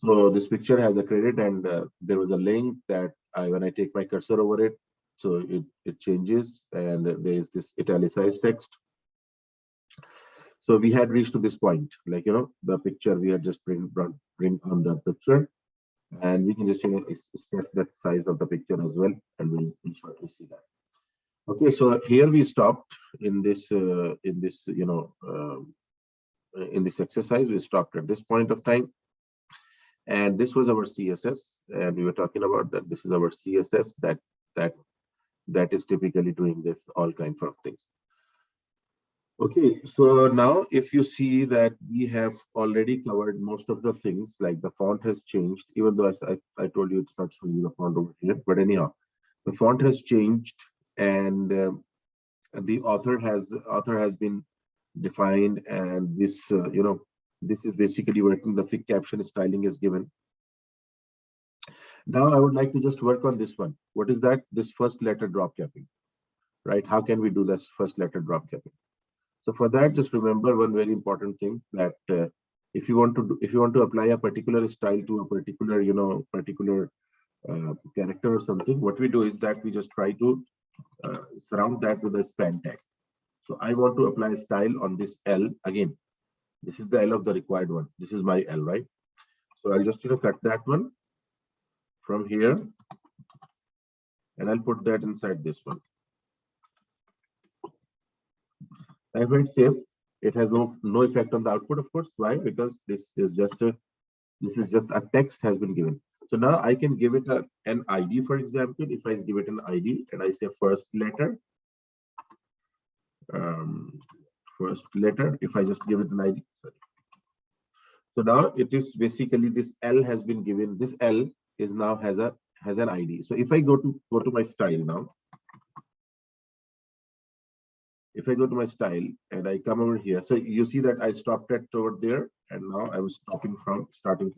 So this picture has a credit, and there was a link that when I take my cursor over it, so it changes, and there is this italicized text. So we had reached to this point, like the picture we had just bring on the picture, and we can just stretch that size of the picture as well, and we'll shortly see that. Okay, so here we stopped in this in this exercise. We stopped at this point of time, and this was our CSS, and we were talking about that this is our CSS that that is typically doing this all kinds of things. Okay, so now if you see that we have already covered most of the things, like the font has changed, even though I told you it's not showing you the font over here, but anyhow, the font has changed, and the author has been defined, and this this is basically working. The fig caption styling is given. Now I would like to just work on this one. What is that? This first letter drop capping, right? How can we do this first letter drop capping? So for that, just remember one very important thing, that if you want to apply a particular style to a particular character or something, what we do is that we just try to surround that with a span tag. So I want to apply a style on this L again. This is the L of the required one. This is my L, right? So I'll just cut that one from here, and I'll put that inside this one. If it's safe, it has no effect on the output, of course. Why? Because this is just a text has been given. So now I can give it an ID, for example. If I give it an ID and I say first letter, if I just give it an ID, sorry. So now it is basically this L has been given. This L is now has an ID. So if I go to my style now, if I go to my style and I come over here, so you see that I stopped it over there, and now I was starting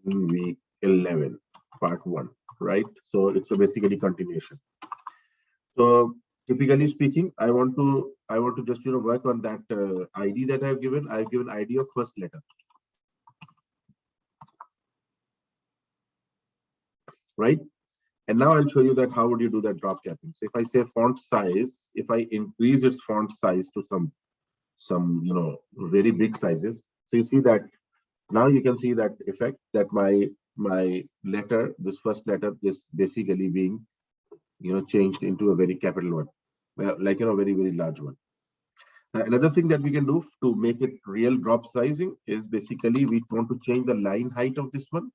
in week 11, part 1, right? So it's a basically continuation. So typically speaking, I want to just work on that ID that I've given. I've given ID of first letter, right? And now I'll show you that how would you do that drop capping. So if I say font size, if I increase its font size to some very big sizes, so you see that now you can see that effect, that my letter, this first letter, is basically being changed into a very capital one, like very large one. Another thing that we can do to make it real drop sizing is basically we want to change the line height of this one.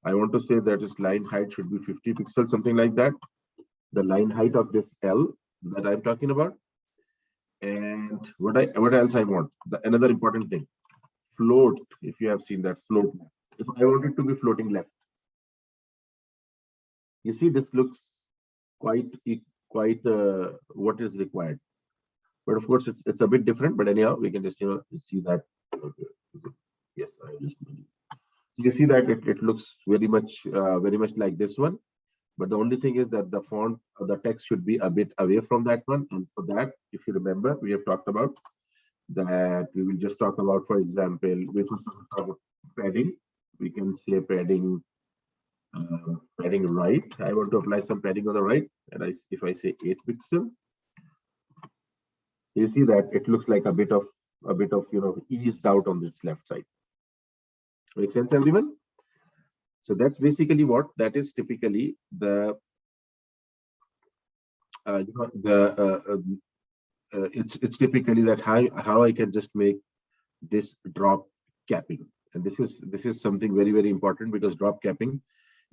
I want to say that this line height should be 50 pixels, something like that. The line height of this L that I'm talking about. And what else I want? Another important thing, float. If you have seen that float, if I want it to be floating left, you see this looks quite what is required. But of course, it's a bit different. But anyhow, we can just see that. Okay. Yes, I just. You see that it looks very much like this one, but the only thing is that the font or the text should be a bit away from that one. And for that, if you remember, we have talked about that. We will just talk about, for example, we first talk about padding. We can say padding right. I want to apply some padding on the right, and if I say 8 pixel, you see that it looks like a bit of eased out on this left side. Make sense, everyone? So that's basically what that is typically the it's typically that how I can just make this drop capping, and this is something very important, because drop capping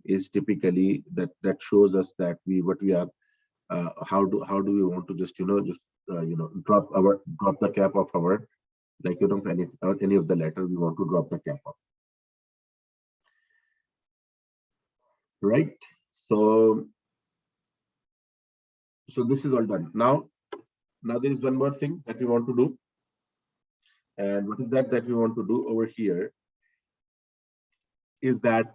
is typically that shows us that how do we want to just drop the cap of our, like any of the letter we want to drop the cap of. Right, so this is all done. Now there is one more thing that we want to do, and what is that we want to do over here is that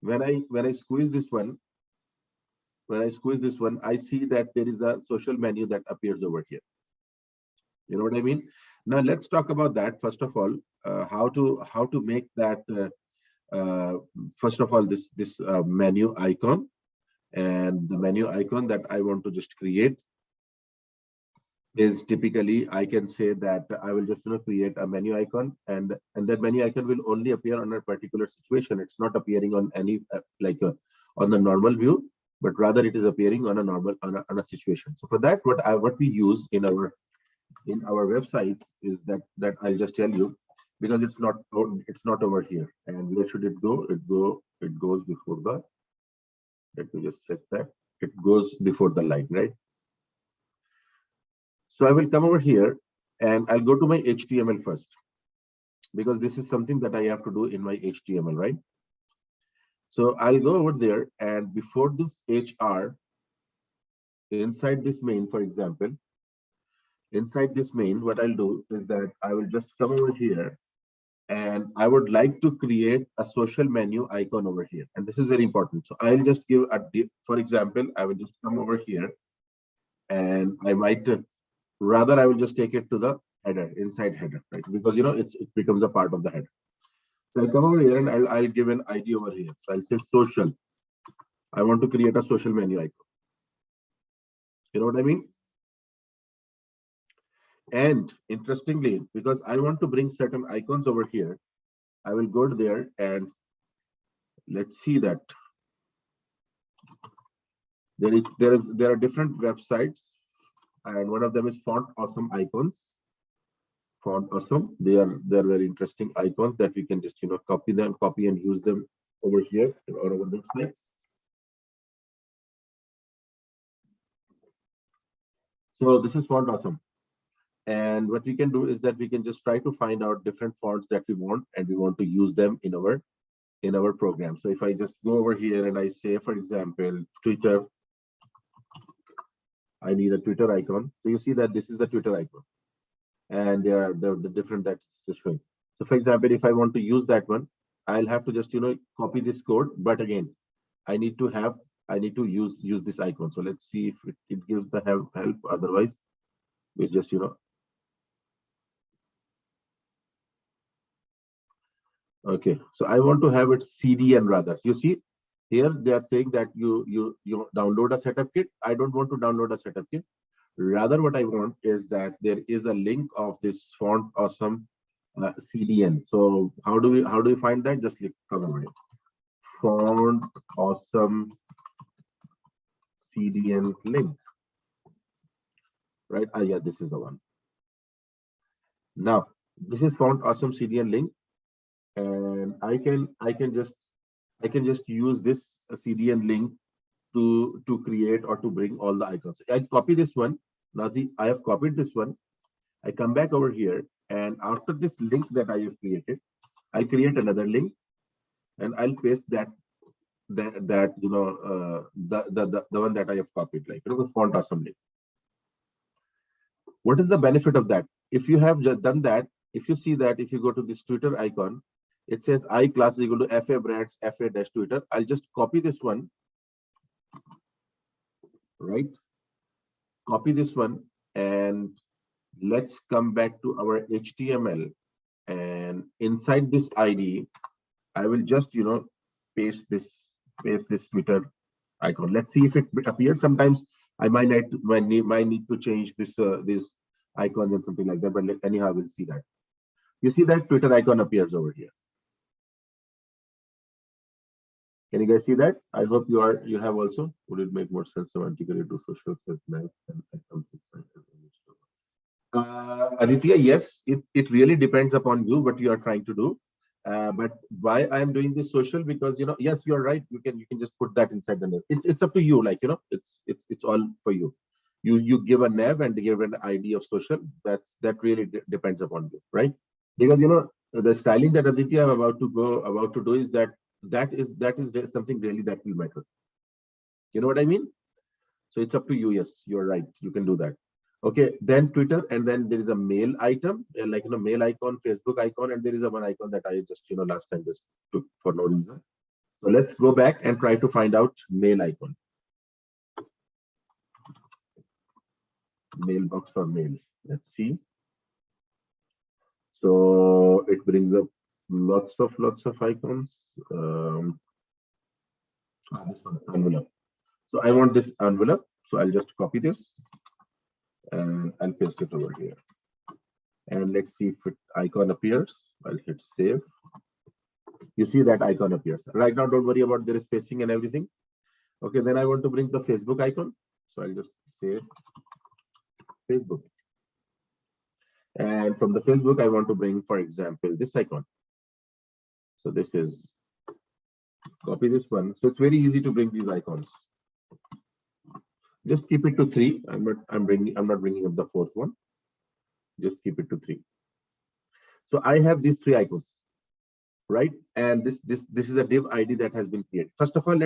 when I squeeze this one, I see that there is a social menu that appears over here. You know what I mean? Now let's talk about that. First of all, how to make that. First of all, this menu icon, and the menu icon that I want to just create is typically, I can say that I will just create a menu icon, and that menu icon will only appear on a particular situation. It's not appearing on any on the normal view, but rather it is appearing on a normal on a situation. So for that, what we use in our websites is that I'll just tell you, because it's not over here. And where should it go? It goes before the. Let me just check that. It goes before the line, right? So I will come over here and I'll go to my HTML first, because this is something that I have to do in my HTML, right? So I'll go over there, and before this HR, inside this main, for example, inside this main, what I'll do is that I will just come over here, and I would like to create a social menu icon over here. And this is very important. So I'll just give for example, I will just come over here, and I might rather I will just take it to the header, inside header, right? Because it becomes a part of the header. So I'll come over here and I'll give an ID over here. So I'll say social. I want to create a social menu icon. You know what I mean? And interestingly, because I want to bring certain icons over here, I will go to there and let's see that there are different websites, and one of them is Font Awesome Icons. Font Awesome. They are very interesting icons that we can just copy and use them over here or over the websites. So this is Font Awesome. And what we can do is that we can just try to find out different fonts that we want, and we want to use them in our program. So if I just go over here and I say, for example, Twitter, I need a Twitter icon. So you see that this is the Twitter icon, and there are the different that's just showing. So for example, if I want to use that one, I'll have to just copy this code, but again, I need to use this icon. So let's see if it gives the help. Otherwise, we just okay. So I want to have it CDN rather. You see, here they are saying that you download a setup kit. I don't want to download a setup kit. Rather, what I want is that there is a link of this Font Awesome CDN. So how do we find that? Just come over here. Font Awesome CDN link. Right? Yeah, this is the one. Now this is Font Awesome CDN link, and I can just use this CDN link to create or to bring all the icons. I copy this one. Now see, I have copied this one. I come back over here, and after this link that I have created, I'll create another link, and I'll paste the one that I have copied, like the Font Awesome link. What is the benefit of that? If you have just done that, if you see that, if you go to this Twitter icon, it says I class is equal to FA brands FA-Twitter. I'll just copy this one, right? Copy this one, and let's come back to our HTML, and inside this ID, I will just paste this Twitter icon. Let's see if it appears. Sometimes I might need to change this these icons and something like that, but anyhow, we'll see that. You see that Twitter icon appears over here. Can you guys see that? I hope you have also. Would it make more sense semantically to social and Aditya, yes, it really depends upon you what you are trying to do. But why I'm doing this social, because yes, you're right. You can just put that inside the nav. It's up to you. Like it's all for you. You give a nav and give an ID of social. That really depends upon you, right? Because the styling that Aditya I'm about to do is that is something really that will matter. You know what I mean? So it's up to you. Yes, you're right. You can do that. Okay, then Twitter, and then there is a mail item, like mail icon, Facebook icon, and there is a one icon that I just last time just took for no reason. So let's go back and try to find out mail icon, mailbox or mail. Let's see. So it brings up lots of icons. This one, envelope. So I want this envelope. So I'll just copy this and I'll paste it over here. And let's see if it icon appears. I'll hit save. You see that icon appears. Right now, don't worry about their spacing and everything. Okay, then I want to bring the Facebook icon. So I'll just say Facebook. And from the Facebook, I want to bring, for example, this icon. So this is, copy this one. So it's very easy to bring these icons. Just keep it to 3. I'm not bringing up the 4th one. Just keep it to 3. So I have these 3 icons, right? And this is a div ID that has been created. First of all,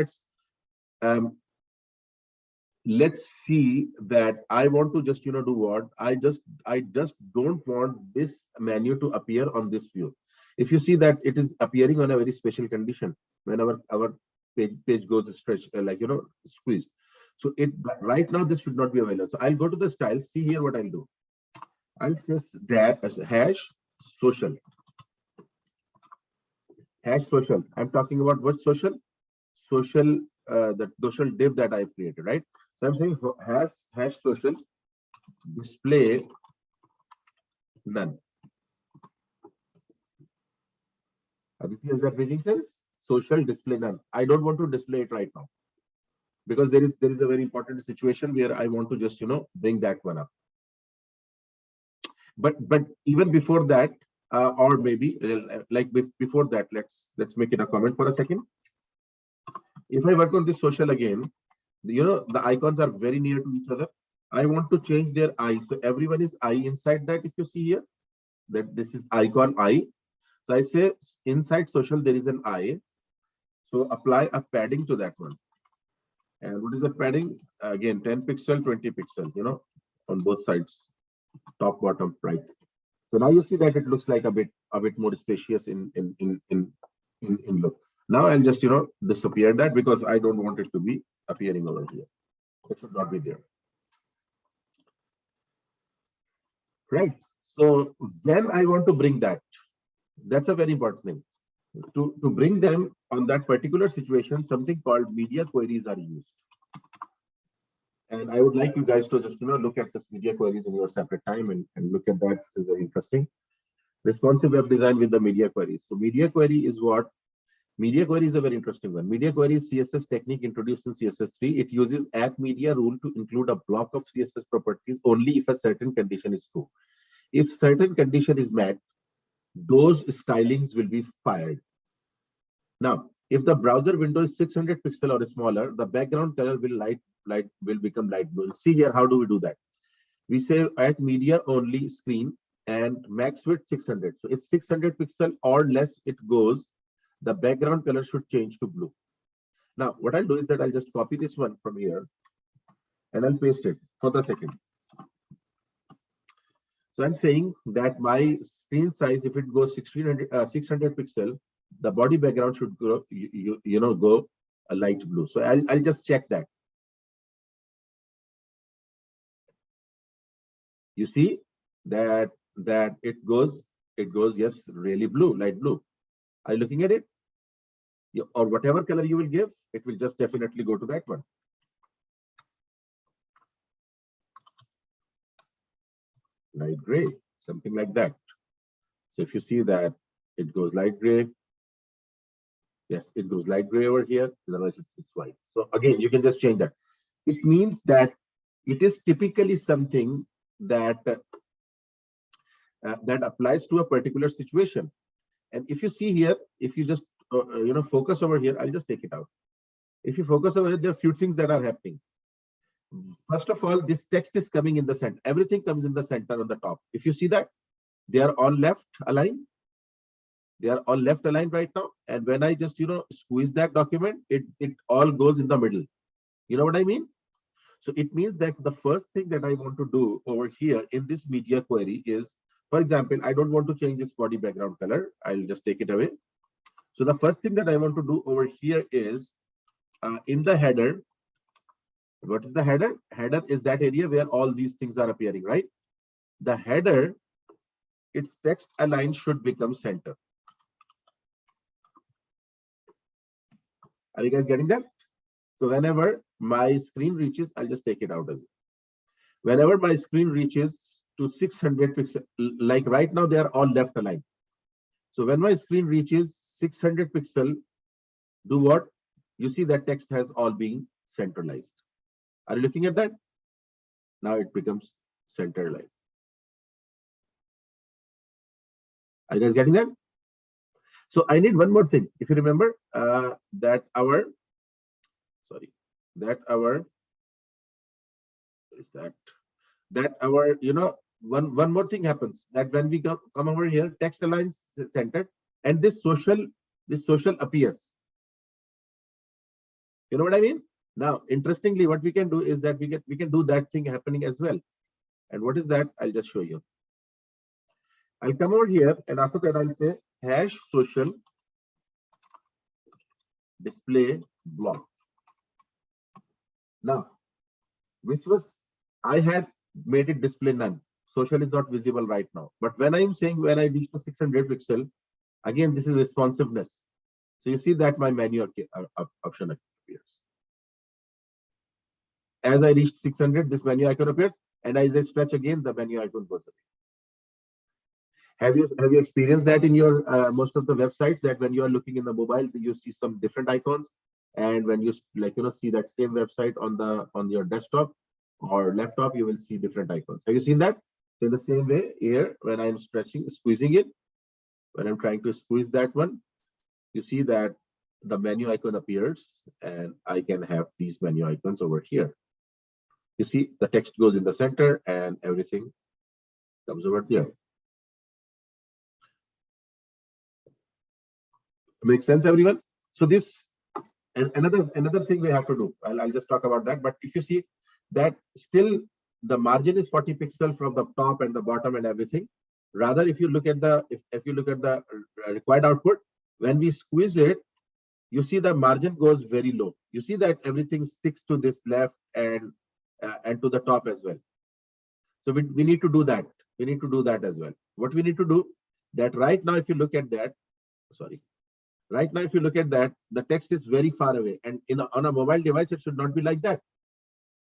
let's see that I want to just do what I just don't want this menu to appear on this view. If you see that it is appearing on a very special condition when our page goes stretch squeezed. So right now this should not be available. So I'll go to the style. See here what I'll do. I'll just hash social. Hash social. I'm talking about what social? Social, the social div that I've created, right? So I'm saying hash social display none. Aditya, is that making sense? Social display none. I don't want to display it right now because there is a very important situation where I want to just bring that one up. But even before that, or maybe like before that, let's make it a comment for a second. If I work on this social again, the icons are very near to each other. I want to change their eye. So everyone is eye inside that. If you see here, that this is icon eye. So I say inside social, there is an eye. So apply a padding to that one. And what is the padding? Again, 10 pixel, 20 pixel, on both sides, top, bottom, right. So now you see that it looks like a bit more spacious in look. Now I'll just disappear that because I don't want it to be appearing over here. It should not be there. Right. So when I want to bring that, that's a very important thing. To bring them on that particular situation, something called media queries are used. And I would like you guys to just look at this media queries in your separate time and look at that. This is very interesting. Responsive web design with the media queries. So media query is what? Media query is a very interesting one. Media query is CSS technique introduced in CSS3. It uses add media rule to include a block of CSS properties only if a certain condition is true. If certain condition is met, those stylings will be fired. Now, if the browser window is 600 pixel or smaller, the background color will become light blue. See here, how do we do that? We say add media only screen and max width 600. So if 600 pixel or less it goes, the background color should change to blue. Now, what I'll do is that I'll just copy this one from here and I'll paste it for the second. So I'm saying that my screen size, if it goes 600 pixel, the body background should go, go a light blue. So I'll just check that. You see that it goes yes, really blue, light blue. Are you looking at it? Or whatever color you will give, it will just definitely go to that one. Light gray, something like that. So if you see that it goes light gray, yes, it goes light gray over here, otherwise it's white. So again, you can just change that. It means that it is typically something that that applies to a particular situation. And if you see here, if you just focus over here, I'll just take it out. If you focus over here, there are few things that are happening. First of all, this text is coming in the center. Everything comes in the center on the top. If you see that, they are all left aligned. They are all left aligned right now. And when I just squeeze that document, it all goes in the middle. You know what I mean? So it means that the first thing that I want to do over here in this media query is, for example, I don't want to change this body background color. I'll just take it away. So the first thing that I want to do over here is in the header. What is the header? Header is that area where all these things are appearing, right? The header its text align should become center. Are you guys getting that? So whenever my screen reaches, I'll just take it out as well. Whenever my screen reaches to 600 pixels, like right now, they are all left aligned. So when my screen reaches 600 pixel, do what? You see that text has all been centralized. Are you looking at that? Now it becomes center line. Are you guys getting that? So I need one more thing. If you remember that our one more thing happens, that when we come over here, text aligns centered, and this social appears. You know what I mean? Now, interestingly, what we can do is that we can do that thing happening as well. And what is that? I'll just show you. I'll come over here, and after that I'll say hash social display block. Now, I had made it display none. Social is not visible right now. But when I'm saying when I reach to 600 pixel, again, this is responsiveness. So you see that my menu option appears. As I reach 600, this menu icon appears, and as I stretch again, the menu icon goes away. Have you experienced that in your most of the websites, that when you are looking in the mobile, you see some different icons, and when you see that same website on your desktop or laptop, you will see different icons. Have you seen that? So in the same way here, when I'm squeezing it, when I'm trying to squeeze that one, you see that the menu icon appears, and I can have these menu icons over here. You see the text goes in the center and everything comes over there. Makes sense, everyone? So this, and another thing we have to do, I'll just talk about that. But if you see that still the margin is 40 pixels from the top and the bottom and everything. Rather, if you look at the required output, when we squeeze it, you see the margin goes very low. You see that everything sticks to this left and to the top as well. So we need to do that. We need to do that as well. What we need to do, that right now, if you look at that, right now, if you look at that, the text is very far away, and on a mobile device, it should not be like that.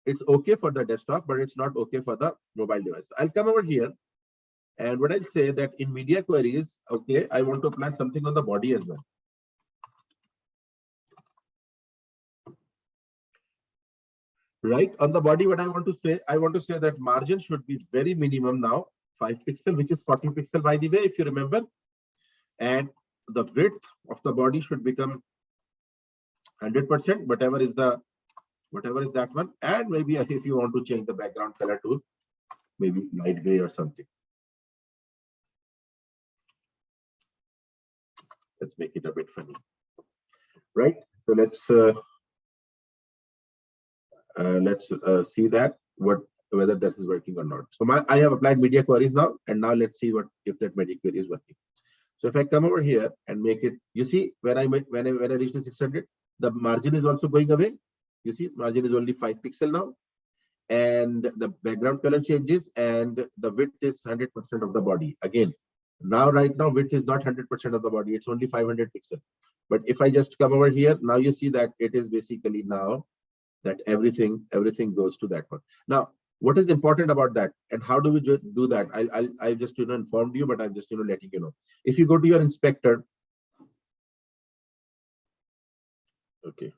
It's okay for the desktop, but it's not okay for the mobile device. I'll come over here, and what I'll say that in media queries, okay, I want to apply something on the body as well. Right, on the body, what I want to say that margin should be very minimum now, 5 pixel, which is 40 pixel by the way, if you remember, and the width of the body should become 100%, whatever is that one, and maybe if you want to change the background color to maybe light gray or something. Let's make it a bit funny, right? So let's see that whether this is working or not. So I have applied media queries now, and now let's see if that media query is working. So if I come over here and make it, you see when I reach to 600, the margin is also going away. You see, margin is only 5 pixel now, and the background color changes, and the width is 100% of the body. Again, right now width is not 100% of the body; it's only 500 pixel. But if I just come over here, now you see that it is basically now that everything goes to that one. Now, what is important about that, and how do we do that? I just informed you, but I'm just letting you know. If you go to your inspector, okay.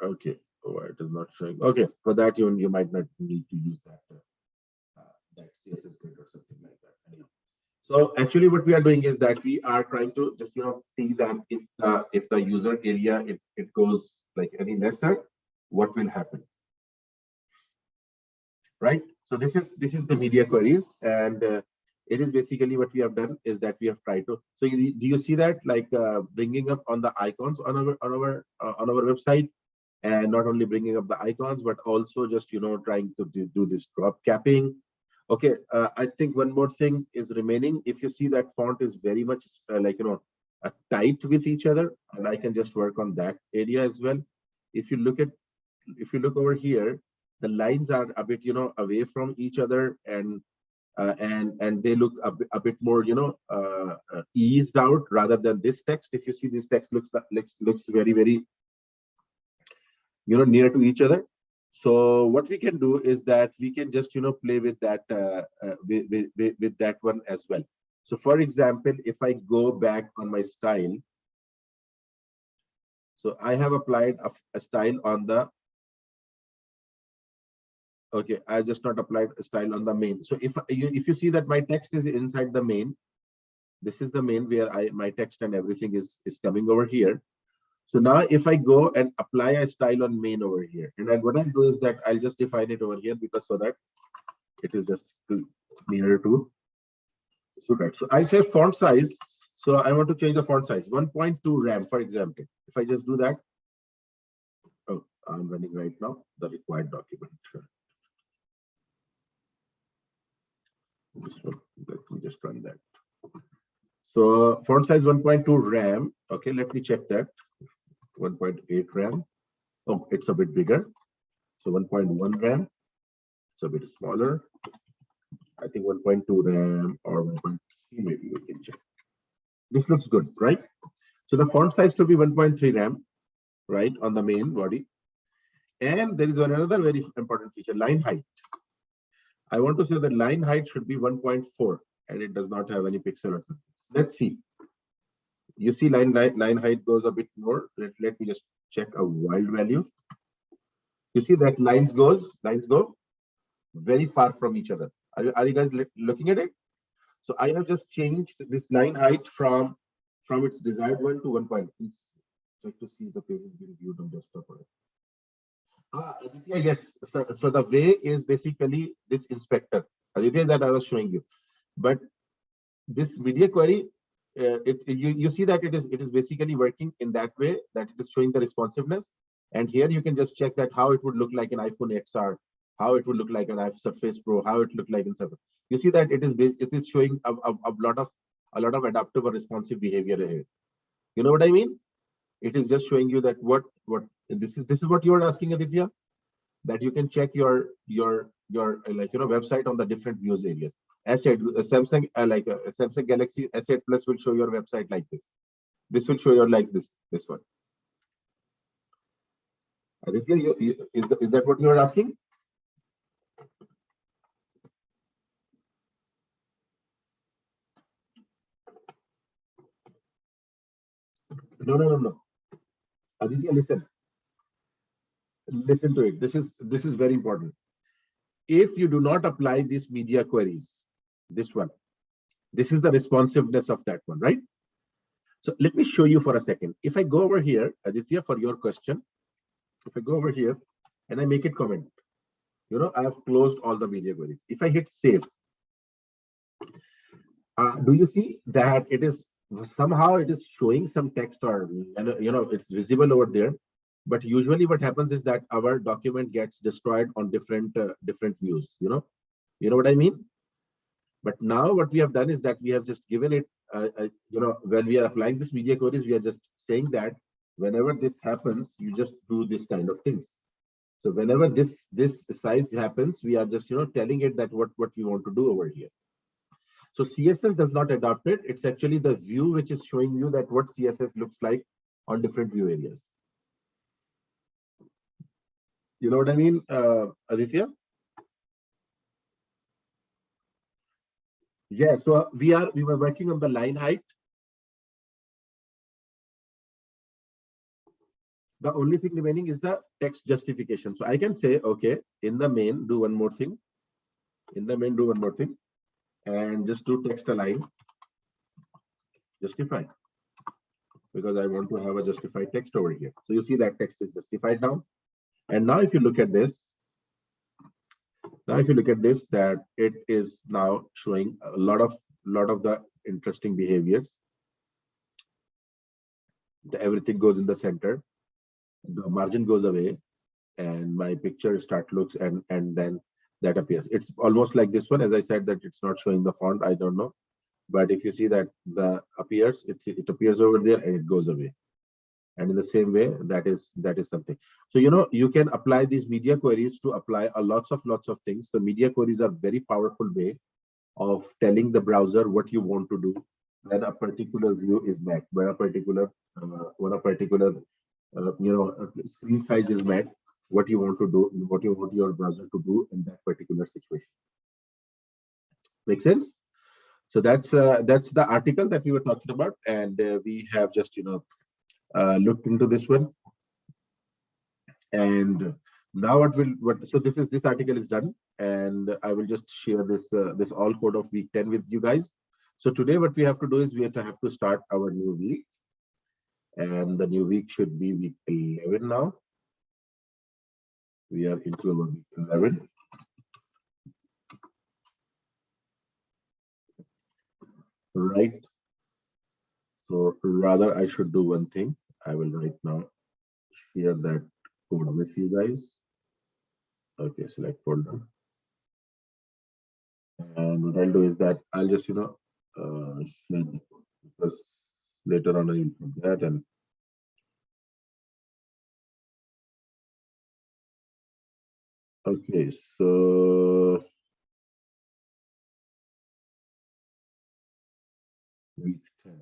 Okay, oh, it is not showing. Okay, for that you might not need to use that CSS grid or something like that. Anyhow. So actually, what we are doing is that we are trying to just see that if the user area it goes like any lesser, what will happen, right? So this is the media queries, and it is basically what we have done is that we have tried to. So do you see that like bringing up on the icons on our website, and not only bringing up the icons, but also just trying to do this drop capping. Okay, I think one more thing is remaining. If you see that font is very much tight with each other, and I can just work on that area as well. if you look over here, the lines are a bit, away from each other, and they look a bit more, eased out rather than this text. If you see, this text looks very, very, near to each other. So what we can do is that we can just, play with that, with that one as well. So for example, if I go back on my style, so I have applied a style on the, okay, I just not applied a style on the main. So if you see that my text is inside the main, this is the main where my text and everything is coming over here. So now if I go and apply a style on main over here, and then what I do is that I'll just define it over here, because so that it is just nearer to that. So I say font size. So I want to change the font size, 1.2 RAM, for example. If I just do that, oh, I'm running right now the required document. This one, let me just run that. So font size 1.2 RAM. Okay, let me check that. 1.8 RAM. Oh, it's a bit bigger. So 1.1 RAM. It's a bit smaller. I think 1.2 RAM or 1.3, maybe we can check. This looks good, right? So the font size to be 1.3 RAM, right, on the main body. And there is another very important feature, line height. I want to say that line height should be 1.4, and it does not have any pixel. Let's see. You see line height goes a bit more. Let me just check a wild value. You see that lines go very far from each other. Are you guys looking at it? So I have just changed this line height from its desired one to 1 point. Please check to see the page is being viewed on desktop. Aditya, yes. So the way is basically this inspector, Aditya, that I was showing you. But this media query, you see that it is basically working in that way, that it is showing the responsiveness. And here you can just check that how it would look like an iPhone XR, how it would look like an iPhone Surface Pro, how it looked like in Surface. You see that it is showing a lot of adaptive or responsive behavior here. You know what I mean? It is just showing you that what this is what you are asking, Aditya, that you can check your website on the different views areas. S8 Samsung Samsung Galaxy S8 Plus will show your website like this. This will show you like this one. Aditya, is that what you are asking? No. Aditya, listen to it. This is very important. If you do not apply these media queries, this is the responsiveness of that one, right? So let me show you for a second. If I go over here, Aditya, for your question, if I go over here and I make it comment, I have closed all the media queries. If I hit save, do you see that it is somehow it is showing some text, or it's visible over there? But usually what happens is that our document gets destroyed on different views. You know what I mean? But now what we have done is that we have just given it, when we are applying this media queries, we are just saying that whenever this happens, you just do this kind of things. So whenever this size happens, we are just telling it that what we want to do over here. So CSS does not adopt it. It's actually the view which is showing you that what CSS looks like on different view areas. You know what I mean, Aditya? Yeah, so we were working on the line height. The only thing remaining is the text justification. So I can say, okay, in the main, do one more thing. In the main, do one more thing. And just do text align, justify, because I want to have a justified text over here. So you see that text is justified now. And now if you look at this, that it is now showing a lot of the interesting behaviors. Everything goes in the center, the margin goes away, and my picture looks and then that appears. It's almost like this one. As I said, that it's not showing the font, I don't know, but if you see that it appears over there and it goes away. And in the same way, that is something. So you can apply these media queries to apply a lots of things. So media queries are very powerful way of telling the browser what you want to do when a particular view is met, when a particular screen size is met, what you want to do, what you want your browser to do in that particular situation. Make sense? So that's the article that we were talking about, and we have just looked into this one. And now so this article is done, and I will just share this all code of week 10 with you guys. So today what we have to do is we have to start our new week, and the new week should be week 11 now. We are into our week 11. Right. So rather I should do one thing. I will right now share that code with you guys. Okay, select folder. And what I'll do is that I'll just share the code, because later on I will forget. And okay, so week 10.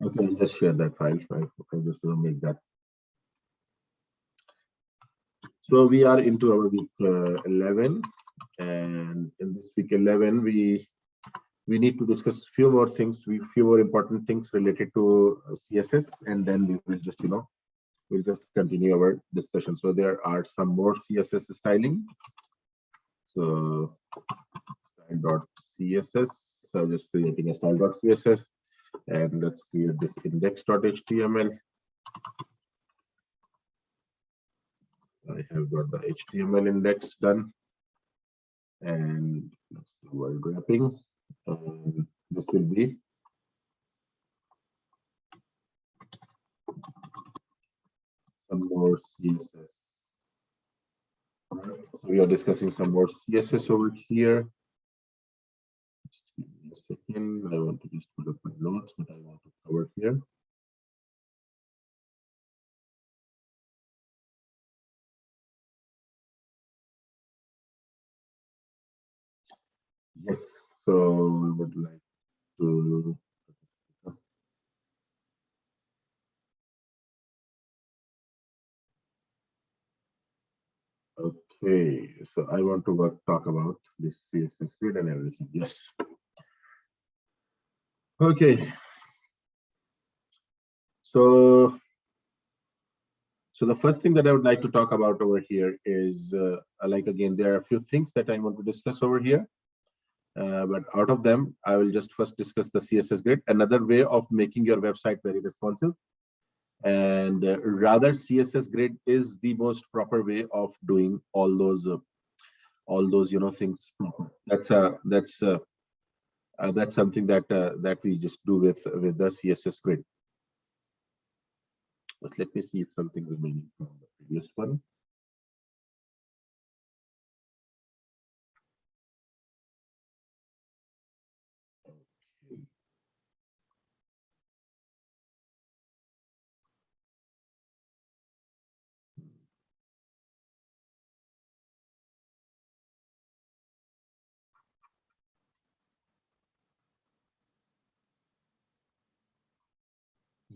Okay, I'll just share that file. I just want to make that. So we are into our week 11, and in this week 11, we need to discuss few more things, few more important things related to CSS, and then we will just we'll just continue our discussion. So there are some more CSS styling. So style.css. So I'm just creating a style.css, and let's create this index.html. I have got the HTML index done, and let's do word wrapping. This will be some more CSS. So we are discussing some more CSS over here. Just give me a second. I want to just put up my notes that I want to cover here. Yes, so we would like to. Okay, so I want to talk about this CSS grid and everything. Yes. Okay. So the first thing that I would like to talk about over here is like, again, there are a few things that I want to discuss over here. But out of them, I will just first discuss the CSS grid, another way of making your website very responsive. And rather, CSS grid is the most proper way of doing all those things proper. That's something that we just do with the CSS grid. But let me see if something remaining from the previous one.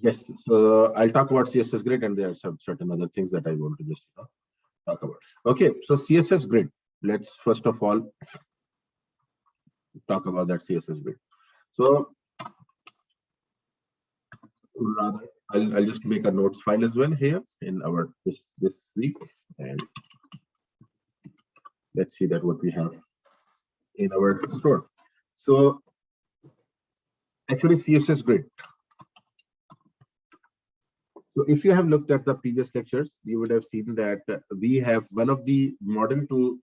Yes, so I'll talk about CSS grid, and there are some certain other things that I want to just talk about. Okay, so CSS grid. Let's first of all talk about that CSS grid. So rather, I'll just make a notes file as well here in our this week, and let's see that what we have in our store. So actually, CSS grid. So if you have looked at the previous lectures, you would have seen that we have one of the model to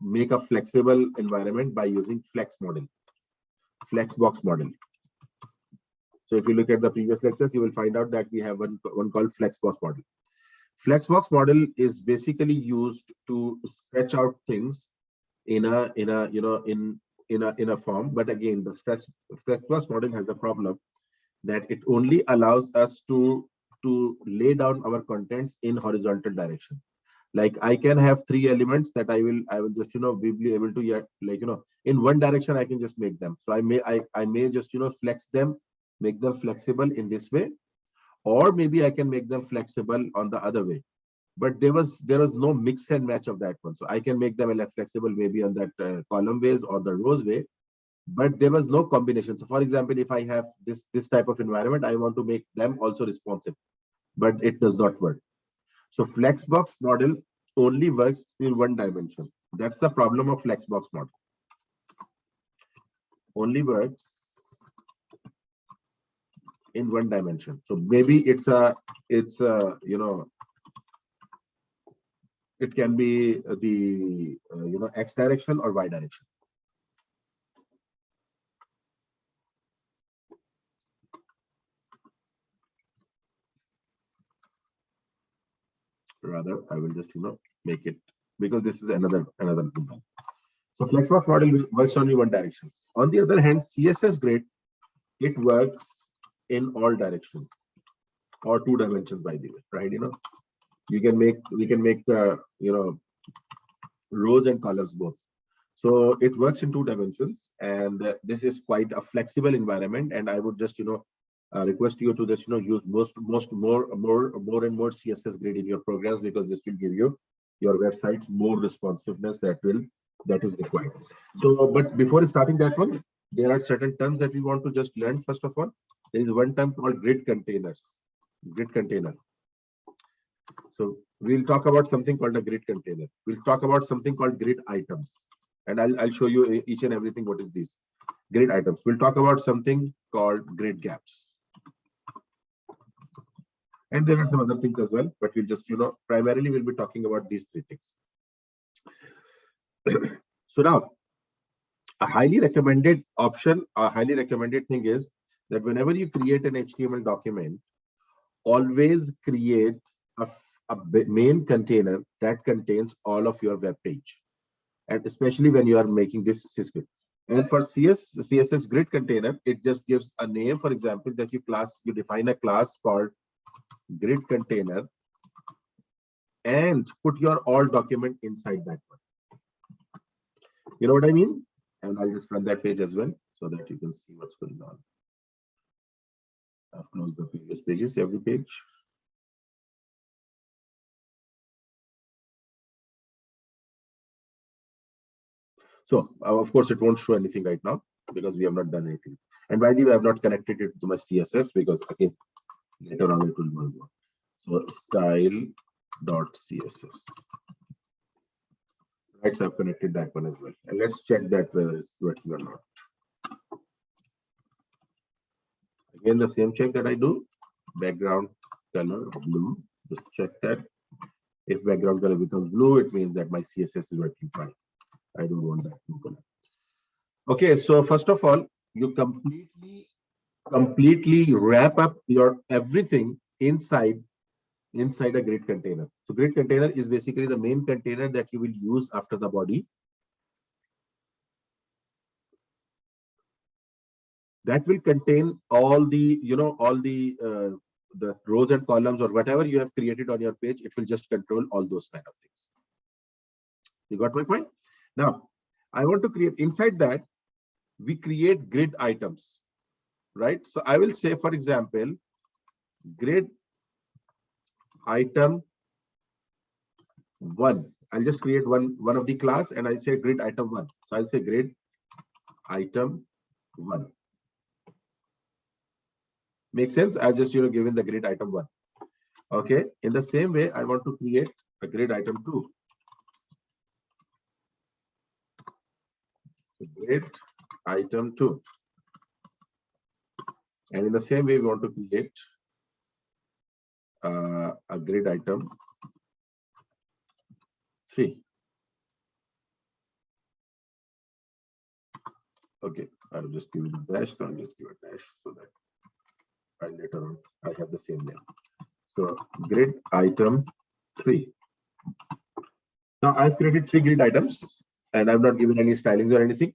make a flexible environment by using Flex model, Flexbox model. So if you look at the previous lectures, you will find out that we have one called Flexbox model. Flexbox model is basically used to stretch out things in a form. But again, the Flexbox model has a problem that it only allows us to lay down our contents in horizontal direction. Like I can have three elements that I will just be able to, like, in one direction I can just make them. So I may just flex them, make them flexible in this way, or maybe I can make them flexible on the other way. But there was no mix and match of that one. So I can make them flexible maybe on that column ways or the rows way, but there was no combination. So for example, if I have this type of environment, I want to make them also responsive, but it does not work. So Flexbox model only works in one dimension. That's the problem of Flexbox model. Only works in one dimension. So maybe it's a it can be the X direction or Y direction. Rather, I will just make it, because this is another design. So Flexbox model works only one direction. On the other hand, CSS Grid, it works in all directions, or two dimensions, by the way, right? We can make the rows and colors both. So it works in two dimensions, and this is quite a flexible environment. And I would just request you to just use more and more CSS Grid in your programs, because this will give you your websites more responsiveness that is required. So, but before starting that one, there are certain terms that we want to just learn. First of all, there is one term called grid containers. Grid container. So we'll talk about something called a grid container. We'll talk about something called grid items, and I'll show you each and everything. What is this? Grid items. We'll talk about something called grid gaps. And there are some other things as well, but we'll just, primarily we'll be talking about these three things. So now, a highly recommended option, a highly recommended thing is that whenever you create an HTML document, always create a main container that contains all of your web page. And especially when you are making this system. And for CSS Grid container, it just gives a name. For example, that you define a class called grid container and put your all document inside that one. You know what I mean? And I'll just run that page as well so that you can see what's going on. I've closed the previous pages, every page. So of course it won't show anything right now because we have not done anything. And by the way, I have not connected it to my CSS because again, later on it will work. So style.css. Right, so I've connected that one as well. And let's check that whether it's working or not. Again, the same check that I do. Background color blue. Just check that. If background color becomes blue, it means that my CSS is working fine. I don't want that blue color. Okay, so first of all, you completely wrap up your everything inside a grid container. So grid container is basically the main container that you will use after the body. That will contain all the, the rows and columns or whatever you have created on your page. It will just control all those kind of things. You got my point? Now, I want to create inside that, we create grid items, right? So I will say, for example, grid item 1. I'll just create one of the class and I say grid item 1. So I'll say grid item 1. Makes sense? I've just given the grid item 1. Okay. In the same way, I want to create a grid item 2. Grid item 2. And in the same way, we want to create a grid item 3. Okay, I'll just give it a dash. So I'll just give a dash so that and later on I have the same name. So grid item 3. Now I've created 3 grid items and I've not given any stylings or anything.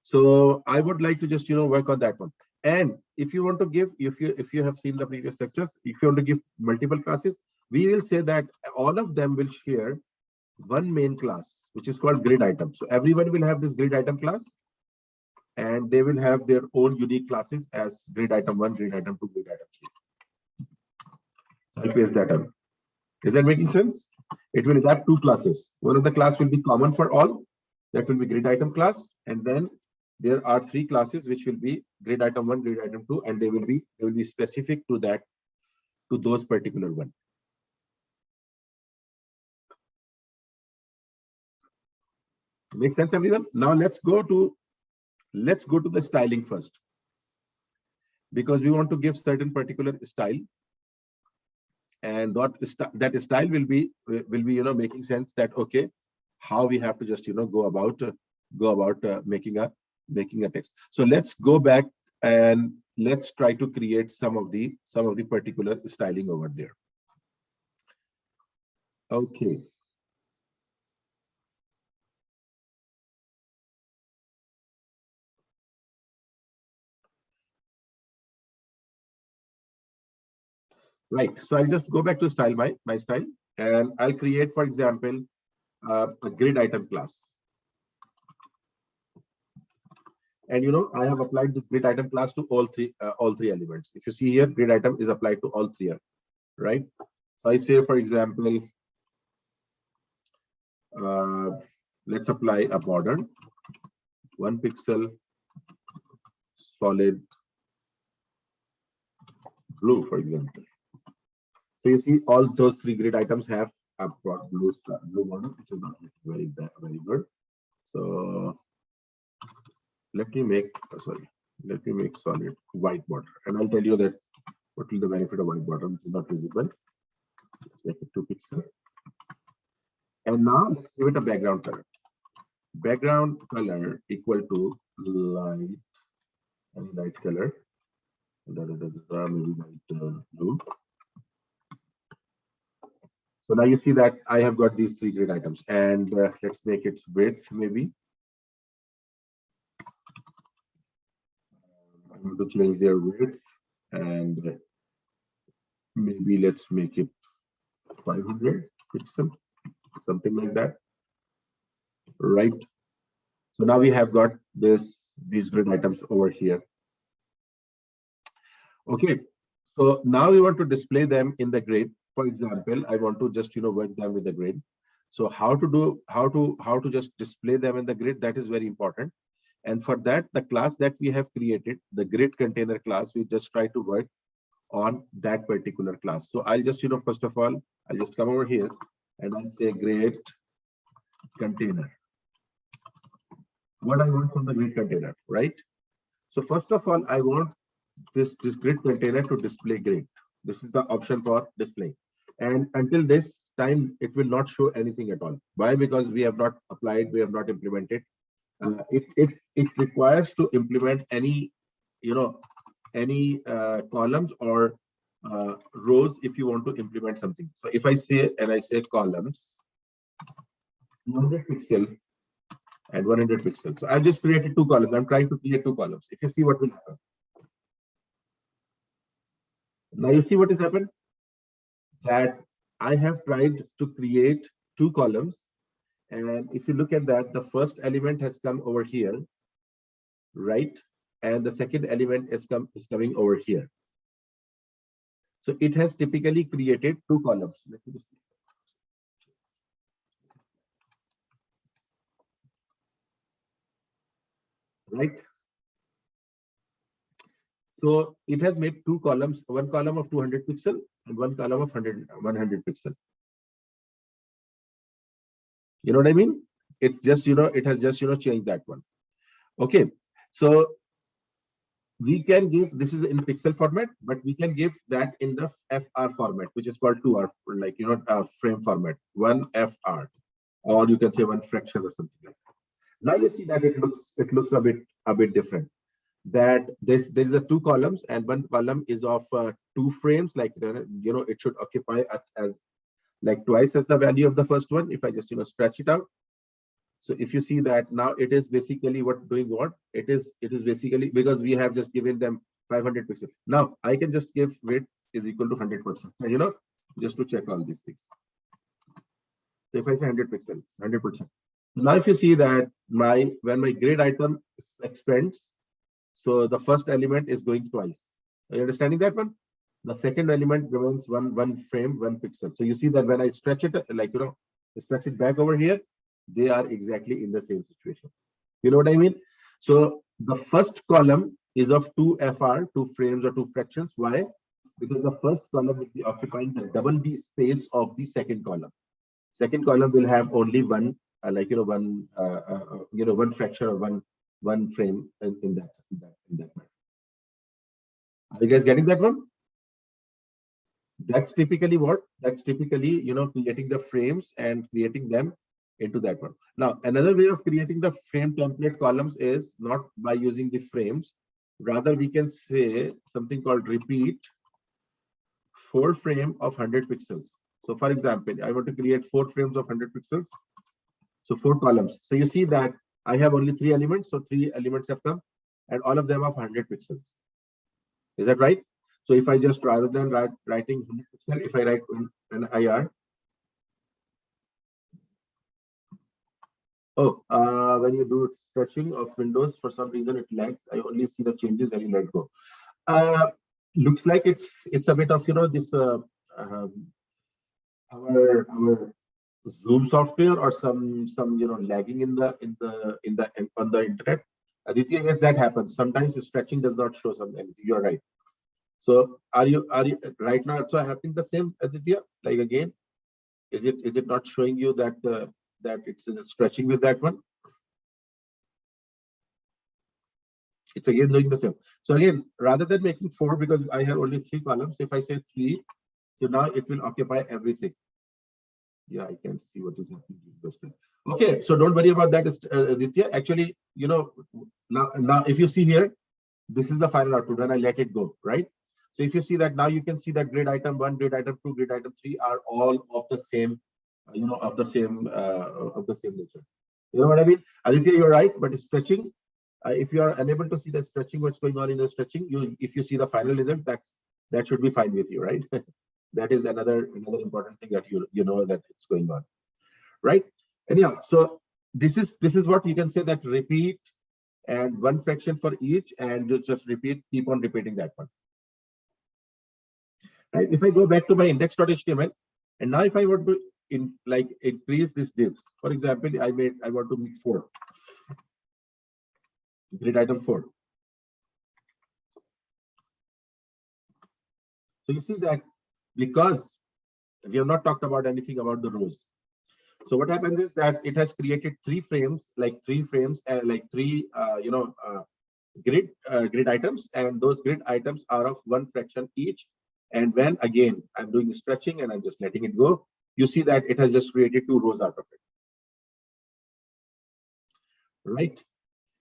So I would like to just work on that one. And if you want to give, if you have seen the previous lectures, if you want to give multiple classes, we will say that all of them will share one main class, which is called grid item. So everyone will have this grid item class, and they will have their own unique classes as grid item 1, grid item 2, grid item 3. So I'll paste that on. Is that making sense? It will have 2 classes. One of the class will be common for all. That will be grid item class, and then there are 3 classes which will be grid item 1, grid item 2, and they will be specific to that, to those particular one. Make sense, everyone? Now let's go to the styling first, because we want to give certain particular style, and that style will be making sense that okay, how we have to just go about making a text. So let's go back and let's try to create some of the particular styling over there. Okay. Right. So I'll just go back to style my style, and I'll create, for example, a grid item class. And I have applied this grid item class to all three elements. If you see here, grid item is applied to all 3, right? So I say, for example, let's apply a border, 1 pixel, solid blue, for example. So you see all those 3 grid items have a blue border, which is not very good. So let me make solid white border, and I'll tell you that what will the benefit of white border, which is not visible. Let's make it 2 pixel. And now let's give it a background color. Background color equal to light color, maybe light blue. So now you see that I have got these 3 grid items, and let's make its width maybe. I'm going to change their width, and maybe let's make it 500 pixel, something like that. Right. So now we have got these grid items over here. Okay. So now we want to display them in the grid. For example, I want to just work them with the grid. So how to just display them in the grid, that is very important. And for that, the class that we have created, the grid container class, we just try to work on that particular class. So I'll just first of all, I'll just come over here and I'll say grid container. What I want from the grid container, right? So first of all, I want this grid container to display grid. This is the option for display, and until this time it will not show anything at all. Why? Because we have not applied, we have not implemented. It requires to implement any columns or rows if you want to implement something. So if I say columns 100 pixel and 100 pixels. So I've just created 2 columns. I'm trying to create 2 columns. If you see what will happen. Now you see what has happened? That I have tried to create 2 columns. And if you look at that, the first element has come over here, right? And the second element is coming over here. So it has typically created 2 columns. Let me just right. So it has made 2 columns, 1 column of 200 pixel and 1 column of 100 pixel. You know what I mean? It's just, it has just, changed that one. Okay. So we can give, this is in pixel format, but we can give that in the FR format, which is called 2R, like, frame format, 1FR, or you can say 1 fraction or something like that. Now you see that it looks a bit different. that there is a two columns, and one column is of two frames, like it should occupy as like twice as the value of the first one. If I just stretch it out, so if you see that now it is basically what it is basically, because we have just given them 500 pixels. Now I can just give width is equal to 100%, just to check all these things. So if I say 100 pixels, 100%. Now if you see that when my grid item expands, so the first element is going twice. Are you understanding that one? The second element remains one frame, 1 pixel. So you see that when I stretch it, stretch it back over here, they are exactly in the same situation. You know what I mean? So the first column is of 2 FR, 2 frames or 2 fractions. Why? Because the first column will be occupying the double the space of the second column. Second column will have only one, one fraction or one frame in that manner. Are you guys getting that one? That's typically what? That's typically, creating the frames and creating them into that one. Now, another way of creating the frame template columns is not by using the frames. Rather, we can say something called repeat 4 frame of 100 pixels. So for example, I want to create 4 frames of 100 pixels. So 4 columns. So you see that I have only 3 elements. So 3 elements have come and all of them of 100 pixels. Is that right? So if I just, rather than writing 100 pixel, if I write an IR. Oh, when you do stretching of windows, for some reason it lags. I only see the changes when you let go. Looks like it's a bit of this our Zoom software or some lagging on the internet. Aditya, yes, that happens. Sometimes the stretching does not show anything. You're right. So are you right now also happening the same, Aditya? Like again, is it not showing you that that it's stretching with that one? It's again doing the same. So again, rather than making 4, because I have only 3 columns, if I say 3, so now it will occupy everything. Yeah, I can see what is happening. Okay, so don't worry about that, Aditya. Actually, now if you see here, this is the final output when I let it go, right? So if you see that now, you can see that grid item 1, grid item 2, grid item 3 are all of the same, of the same nature. You know what I mean? Aditya, you're right, but stretching, if you are unable to see the stretching, what's going on in the stretching, if you see the final result, that should be fine with you, right? That is another important thing that you know that it's going on, right? Anyhow, so this is what you can say, that repeat and 1 fraction for each, and just keep on repeating that one. Right? If I go back to my index.html, and now if I want to increase this div, for example, I want to make 4, grid item 4. So you see that because we have not talked about anything about the rows. So what happens is that it has created 3 frames, like 3 grid items, and those grid items are of 1 fraction each. And when again I'm doing stretching and I'm just letting it go, you see that it has just created 2 rows out of it. Right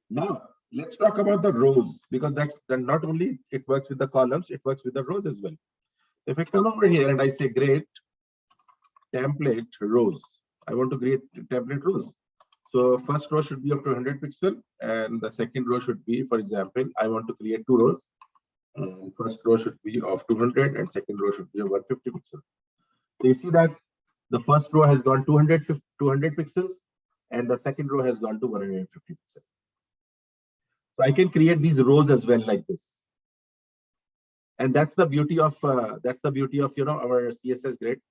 now, let's talk about the rows, because that's not only it works with the columns, it works with the rows as well. If I come over here and I say create template rows, I want to create template rows. So first row should be up to 100 pixel, and the second row should be, for example, I want to create 2 rows. First row should be of 200 and second row should be of 150 pixels. So you see that the first row has gone 200 pixels and the second row has gone to 150 pixels. So I can create these rows as well like this. And that's the beauty of our CSS grid,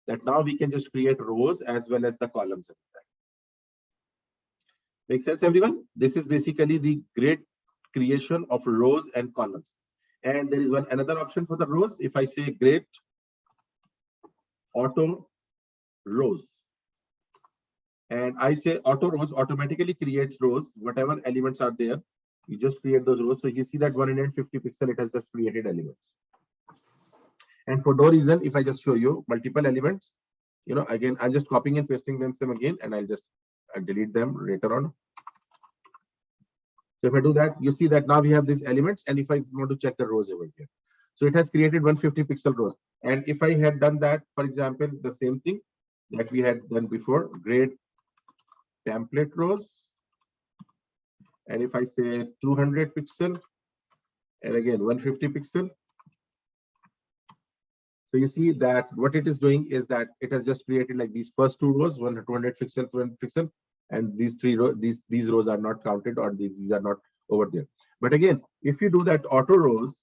that now we can just create rows as well as the columns. Make sense, everyone? This is basically the grid creation of rows and columns. And there is another option for the rows. If I say grid auto rows, and I say auto rows automatically creates rows, whatever elements are there, you just create those rows. So you see that 150 pixel, it has just created elements. And for no reason, if I just show you multiple elements, again, I'm just copying and pasting them again, and I'll just delete them later on. So if I do that, you see that now we have these elements, and if I want to check the rows over here, so it has created 150 pixel rows. And if I had done that, for example, the same thing that we had done before, grade template rows, and if I say 200 pixel, and again 150 pixel, so you see that what it is doing is that it has just created like these first two rows, 200 pixel, 200 pixel, and these three rows, these rows are not counted, or these are not over there. But again, if you do that auto rows,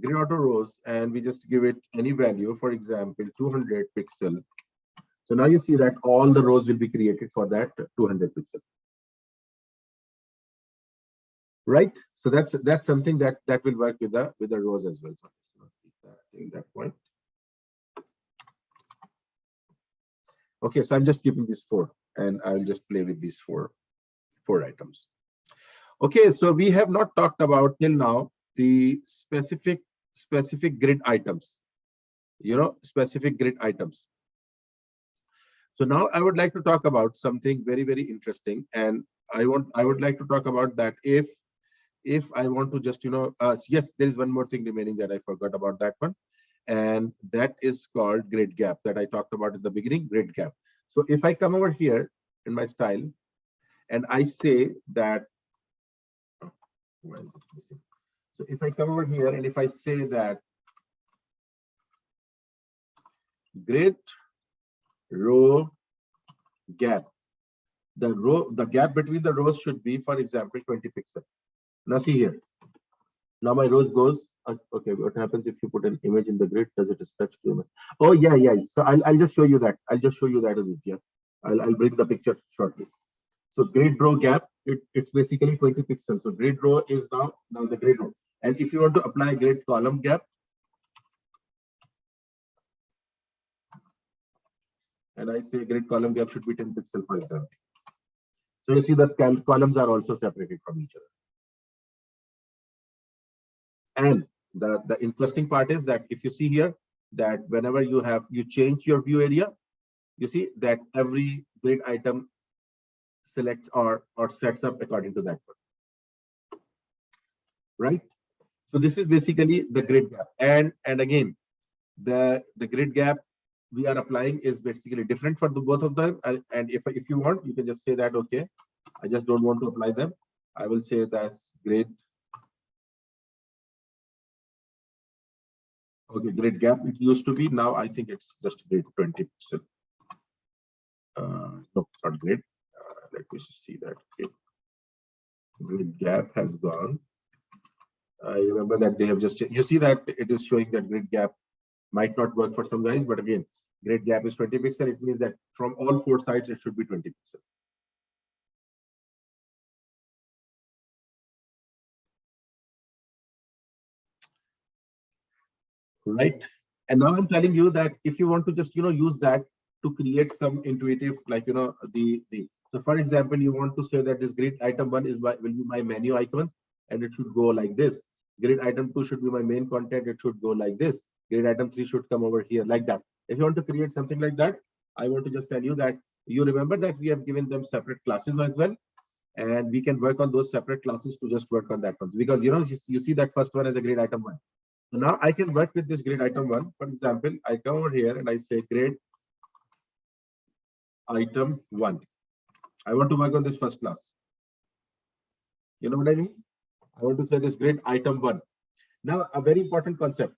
grid auto rows, and we just give it any value, for example 200 pixel, so now you see that all the rows will be created for that 200 pixel, right? So that's something that will work with the rows as well. So in that point, okay, so I'm just keeping these four, and I'll just play with these four items. Okay, so we have not talked about till now the specific grid items, specific grid items. So now I would like to talk about something very, very interesting, and I would like to talk about that. If I want to just yes, there is one more thing remaining that I forgot about, that one, and that is called grid gap, that I talked about at the beginning, grid gap. So if I come over here in my style and I say that, where is it missing? So if I come over here and if I say that grid row gap, the gap between the rows should be, for example, 20 pixel. Now see here, now my rows goes, okay, what happens if you put an image in the grid? Does it stretch to image? Oh yeah. So I'll just show you that. Aditya. I'll bring the picture shortly. So grid row gap, it's basically 20 pixels. So grid row is now the grid row. And if you want to apply grid column gap, and I say grid column gap should be 10 pixels, for example. So you see that columns are also separated from each other. And the interesting part is that if you see here that whenever you change your view area, you see that every grid item selects or sets up according to that one, right? So this is basically the grid gap. And again, the grid gap we are applying is basically different for the both of them. And if you want, you can just say that, okay, I just don't want to apply them. I will say that's grid. Okay, grid gap it used to be. Now I think it's just grid 20 pixel. No, not grid. Let me see that. Okay. Grid gap has gone. I remember that they have just, you see that it is showing that grid gap might not work for some guys, but again, grid gap is 20 pixel. It means that from all four sides, it should be 20 pixel. Right. And now I'm telling you that if you want to just, use that to create some intuitive, like, so for example, you want to say that this grid item 1 will be my menu icon, and it should go like this. Grid item 2 should be my main content. It should go like this. Grid item 3 should come over here like that. If you want to create something like that, I want to just tell you that you remember that we have given them separate classes as well. And we can work on those separate classes to just work on that one. Because, you see that first one as a grid item 1. So now I can work with this grid item 1. For example, I come over here and I say grid item 1. I want to work on this first class. You know what I mean? I want to say this grid item 1. Now, a very important concept.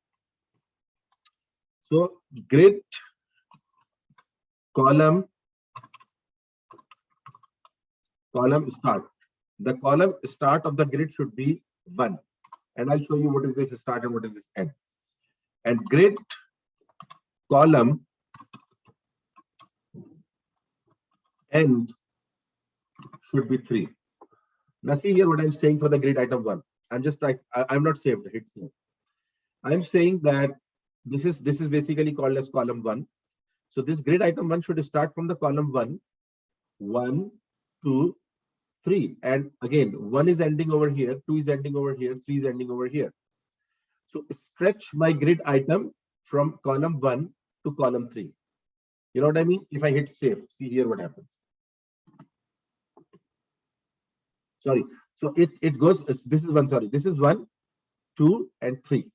So grid column start. The column start of the grid should be 1. And I'll show you what is this start and what is this end. And grid column end should be 3. Now see here what I'm saying for the grid item 1. I'm not saved. Hit save. I'm saying that this is basically called as column 1. So this grid item 1 should start from the column 1, 1, 2, 3. And again, 1 is ending over here, 2 is ending over here, 3 is ending over here. So stretch my grid item from column 1 to column 3. You know what I mean? If I hit save, see here what happens. Sorry. So it goes, this is one, sorry, this is 1, 2, and 3.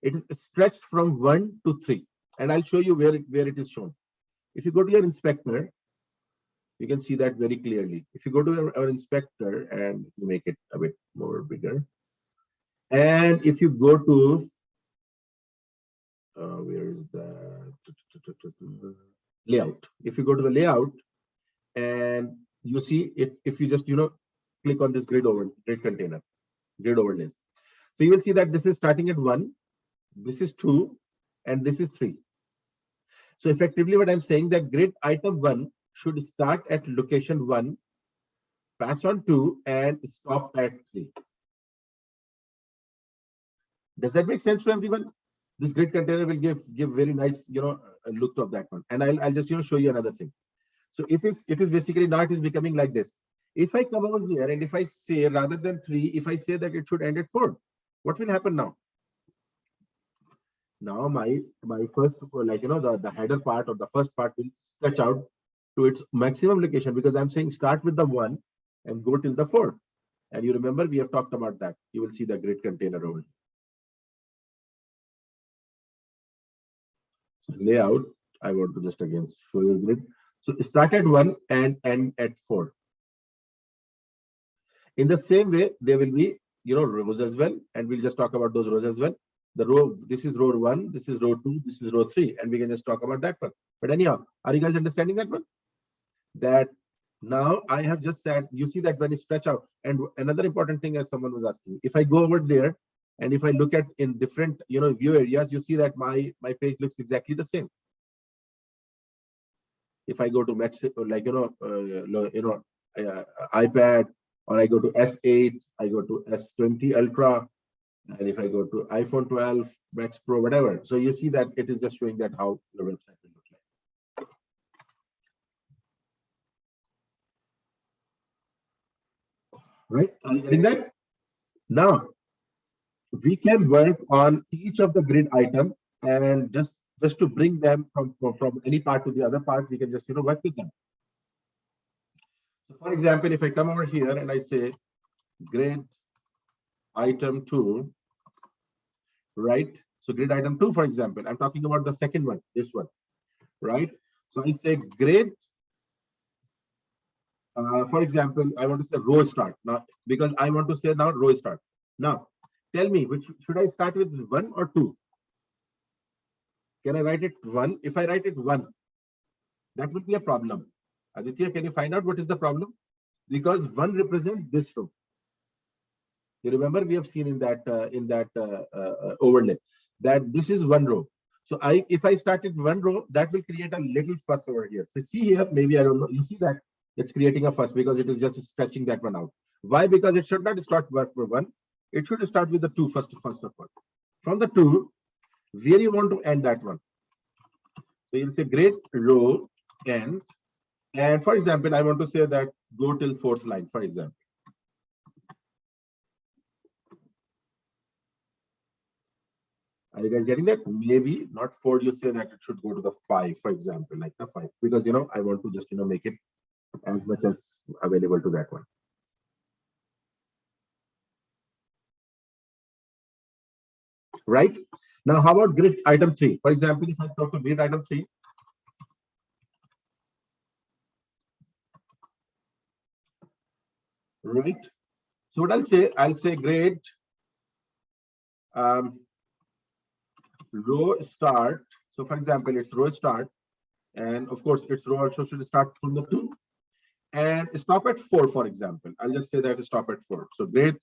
It is stretched from 1 to 3. And I'll show you where it is shown. If you go to your inspector, you can see that very clearly. If you go to our inspector and you make it a bit more bigger, and if you go to where is the layout? If you go to the layout and you see it, if you just click on this grid container, grid overlays, so you will see that this is starting at 1, this is 2, and this is 3. So effectively, what I'm saying that grid item 1 should start at location 1, pass on 2, and stop at 3. Does that make sense to everyone? This grid container will give very nice look of that one. And I'll just show you another thing. So it is basically now it is becoming like this. If I come over here and if I say rather than 3, if I say that it should end at 4, what will happen now? Now my first, like the header part or the first part will stretch out to its maximum location, because I'm saying start with the 1 and go till the 4. And you remember we have talked about that. You will see the grid container over here. So layout, I want to just again show you grid. So start at 1 and end at 4. In the same way, there will be rows as well, and we'll just talk about those rows as well. The row, this is row 1, this is row 2, this is row 3, and we can just talk about that one. But anyhow, are you guys understanding that one? That now I have just said, you see that when you stretch out, and another important thing, as someone was asking, if I go over there and if I look at in different view areas, you see that my page looks exactly the same. If I go to Max, like iPad, or I go to S8, I go to S20 Ultra, and if I go to iPhone 12 Max Pro, whatever, so you see that it is just showing that how the website will look like. Right? Are you getting that? Now we can work on each of the grid item, and just to bring them from any part to the other part, we can just work with them. So for example, if I come over here and I say grid item 2, right? So grid item 2, for example, I'm talking about the second one, this one, right? So I say grid, for example, I want to say row start now, because I want to say now row start. Now, tell me, which should I start with, 1 or 2? Can I write it 1? If I write it 1, that will be a problem. Aditya, can you find out what is the problem? Because 1 represents this row. You remember we have seen in that overlay that this is 1 row. So if I started 1 row, that will create a little fuss over here. So see here, maybe I don't know. You see that it's creating a fuss because it is just stretching that one out. Why? Because it should not start with 1. It should start with the 2 first of all. From the 2, where you want to end that one. So you'll say grid row end. And for example, I want to say that go till 4th line, for example. Are you guys getting that? Maybe not 4, you say that it should go to the 5, for example, like the 5, because I want to just make it as much as available to that one. Right? Now, how about grid item 3? For example, if I talk to grid item 3, right? So what I'll say grid row start. So for example, it's row start, and of course its row also should start from the 2 and stop at 4, for example. I'll just say that stop at 4. So grid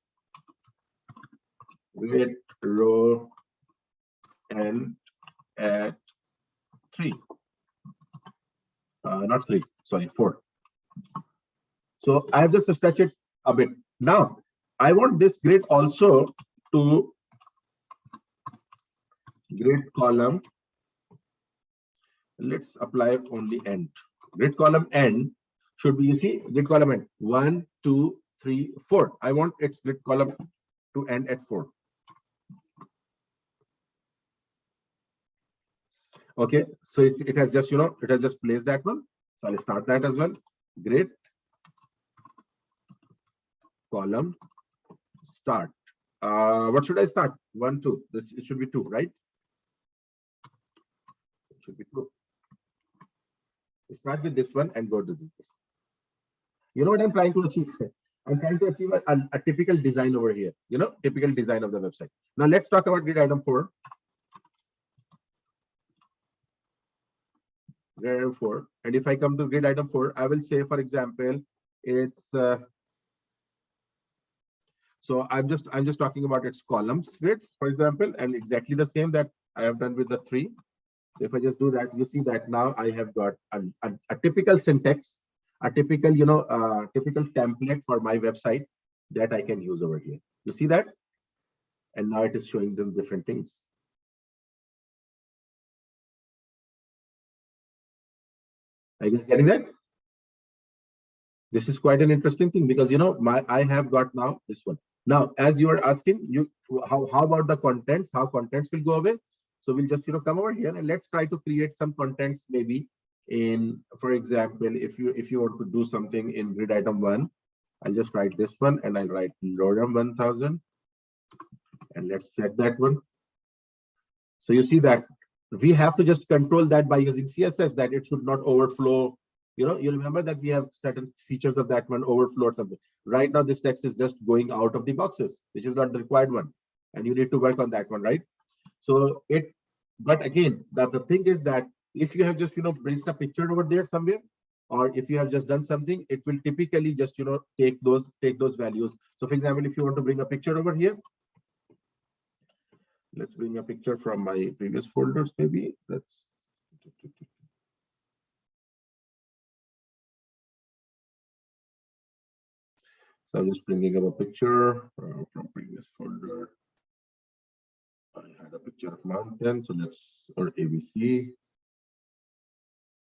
row end at 3, not 3, sorry, 4. So I have just stretched it a bit. Now I want this grid also to grid column. Let's apply only end. Grid column end should be, you see, grid column end 1, 2, 3, 4. I want its grid column to end at 4. Okay, so it has just it has just placed that one. So I'll start that as well. Grid column start. What should I start? 1, 2. It should be 2, right? It should be 2. Start with this one and go to this. You know what I'm trying to achieve? I'm trying to achieve a typical design over here. You know, typical design of the website. Now let's talk about grid item 4. Grid item 4. And if I come to grid item 4, I will say, for example, it's so I'm just talking about its columns width, for example, and exactly the same that I have done with the 3. So if I just do that, you see that now I have got a typical syntax, a typical, typical template for my website that I can use over here. You see that? And now it is showing them different things. Are you guys getting that? This is quite an interesting thing because, I have got now this one. Now, as you are asking, how about the contents? How contents will go away? So we'll just, come over here and let's try to create some contents maybe in, for example, if you want to do something in grid item 1, I'll just write this one and I'll write lorem 1000 and let's check that one. So you see that we have to just control that by using CSS, that it should not overflow. You remember that we have certain features of that one, overflow or something. Right now, this text is just going out of the boxes, which is not the required one. And you need to work on that one, right? So but again, the thing is that if you have just, placed a picture over there somewhere, or if you have just done something, it will typically just, take those values. So for example, if you want to bring a picture over here, let's bring a picture from my previous folders, maybe. So I'm just bringing up a picture from previous folder. I had a picture of mountain, so or ABC.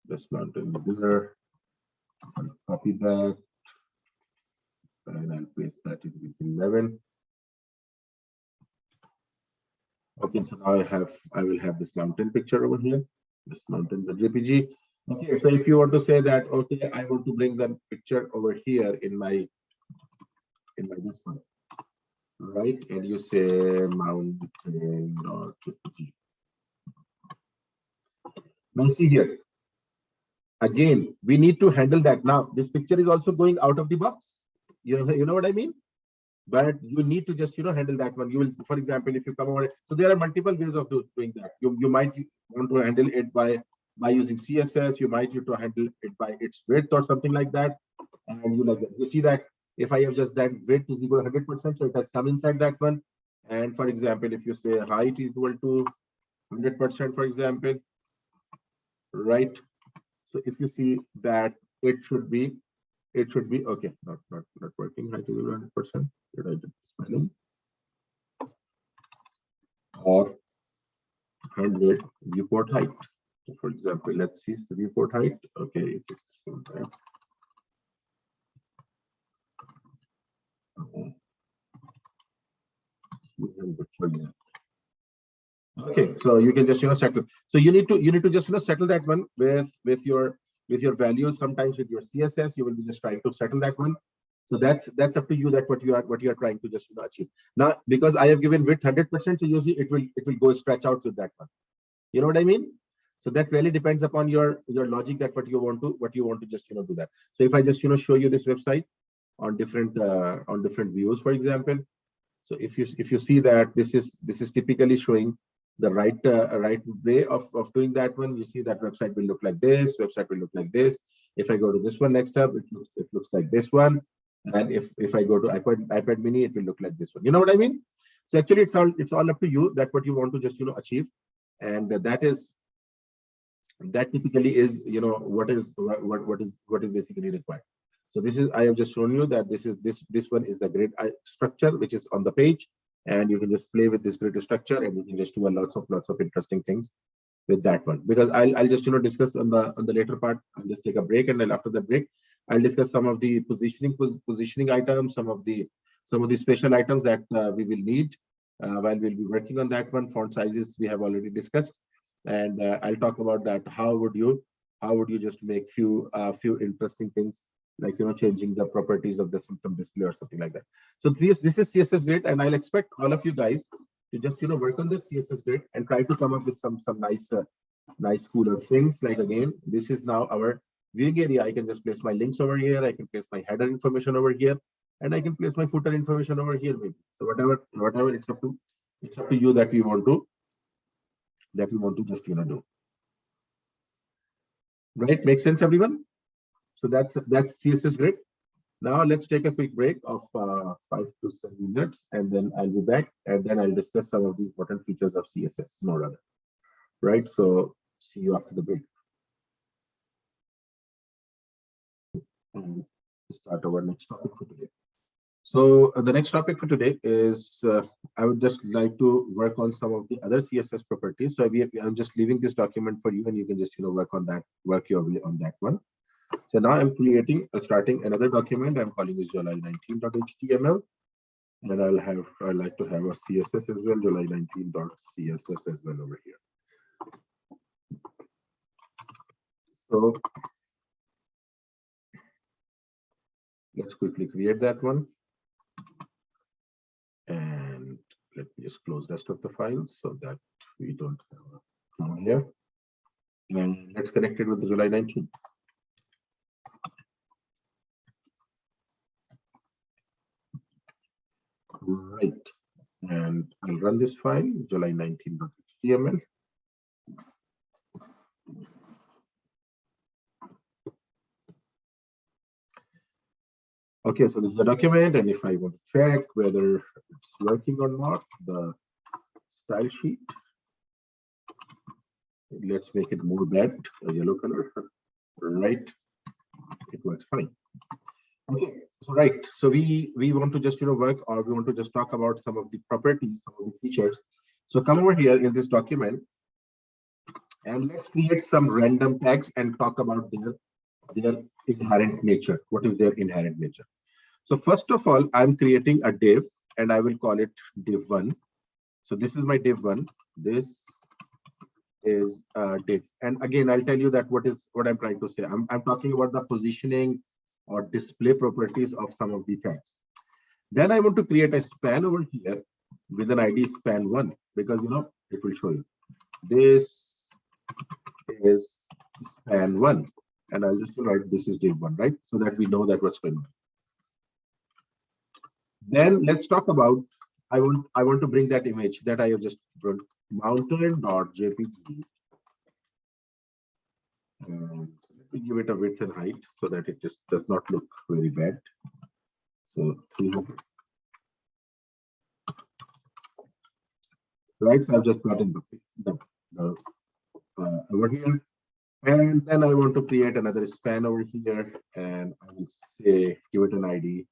This mountain is there. I'll copy that, and I'll paste that in with 11. Okay, so now I will have this mountain picture over here. This mountain JPG. Okay, so if you want to say that, okay, I want to bring the picture over here in my this one, right? And you say mountain.jpg. Now see here. Again, we need to handle that. Now, this picture is also going out of the box. You know what I mean? But you need to just handle that one. You will, for example, if you come over, so there are multiple ways of doing that. You might want to handle it by using CSS. You might need to handle it by its width or something like that. And you see that if I have just that width is equal to 100%, so it has come inside that one. And for example, if you say height is equal to 100%, for example, right? So if you see that it should be okay. Not working. Height is 100%. Did I do spelling? Or 100 viewport height. So for example, let's see the viewport height. Okay, it's for example. Okay, so you can just settle. So you need to just settle that one with your values. Sometimes with your CSS, you will be just trying to settle that one. So that's up to you, that what you are trying to just achieve. Now, because I have given width 100%, so usually it will go stretch out with that one. You know what I mean? So that really depends upon your logic, that what you want to just do that. So if I just show you this website on different views, for example. So if you see that this is typically showing the right way of doing that one, you see that website will look like this. Website will look like this. If I go to this one next up, it looks like this one. And if I go to iPad mini, it will look like this one. You know what I mean? So actually, it's all up to you, that what you want to just achieve, and that typically is what is basically required. So this is, I have just shown you that this one is the grid structure which is on the page, and you can just play with this grid structure, and you can just do lots of interesting things with that one. Because I'll just discuss on the later part. I'll just take a break, and then after the break, I'll discuss some of the positioning items, some of the special items that we will need while we'll be working on that one. Font sizes we have already discussed, and I'll talk about that. How would you just make few interesting things like changing the properties of the system display or something like that. So this is CSS Grid, and I'll expect all of you guys to just work on this CSS Grid and try to come up with some nice cooler things. Like, again, this is now our viewing area. I can just place my links over here, I can place my header information over here, and I can place my footer information over here, maybe. So whatever it's up to you that we want to just do. Right? Makes sense, everyone? So that's CSS Grid. Now let's take a quick break of 5 to 7 minutes, and then I'll be back, and then I'll discuss some of the important features of CSS, no rather. Right? So see you after the break. And start our next topic for today. So the next topic for today is I would just like to work on some of the other CSS properties. So I'm just leaving this document for you, and you can just work your way on that one. So now I'm starting another document. I'm calling it july19.html, and I like to have a CSS as well, july19.css as well over here. So let's quickly create that one, and let me just close rest of the files so that we don't have a problem here. And let's connect it with the July 19. Right, and I'll run this file, july19.html. Okay, so this is the document, and if I want to check whether it's working or not, the style sheet, let's make it more bad, a yellow color, right? It works fine. Okay, so right, so we want to just work, or we want to just talk about some of the properties, some of the features. So come over here in this document, and let's create some random tags and talk about their inherent nature. What is their inherent nature? So first of all, I'm creating a div, and I will call it div1. So this is my div1. This is div, and again, I'll tell you that what I'm trying to say. I'm talking about the positioning or display properties of some of the tags. Then I want to create a span over here with an ID span1, because it will show you this is span1, and I'll just write this is div1, right? So that we know that what's going on. Then let's talk about, I want to bring that image that I have just brought, mountain.jpg, and let me give it a width and height so that it just does not look very bad. So 300. Right, so I've just got in the over here, and then I want to create another span over here, and I will say give it an ID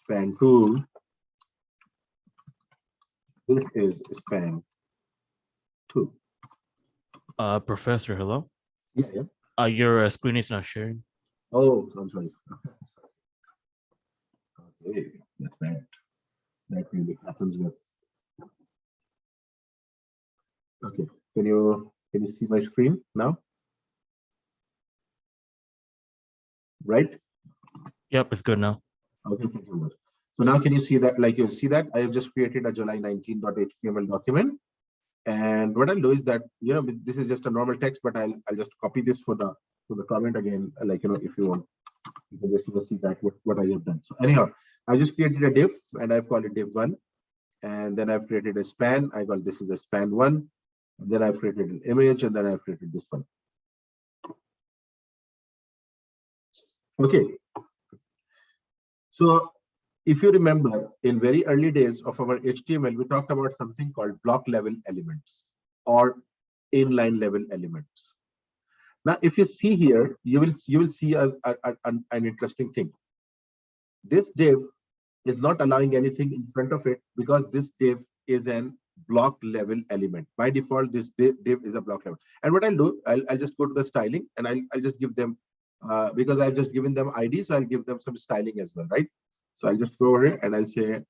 span2. This is span2. Professor, hello. Yeah. Your screen is not sharing. Oh, I'm sorry. Okay, that's bad. That really happens with. Okay, can you see my screen now? Right? Yep, it's good now. Okay, thank you very much. So now can you see that? Like you see that I have just created a july19.html document, and what I'll do is that this is just a normal text, but I'll just copy this for the comment again. Like if you want, you can just see that what I have done. So anyhow, I just created a div, and I've called it div1, and then I've created a span. I call this is a span1. And then I've created an image, and then I've created this one. Okay. So if you remember, in very early days of our HTML, we talked about something called block level elements or inline level elements. Now, if you see here, you will see an interesting thing. This div is not allowing anything in front of it because this div is an block level element. By default, this div is a block level. And what I'll do, I'll just go to the styling, and I'll just give them because I've just given them ID, so I'll give them some styling as well, right? So I'll just go over here and I'll say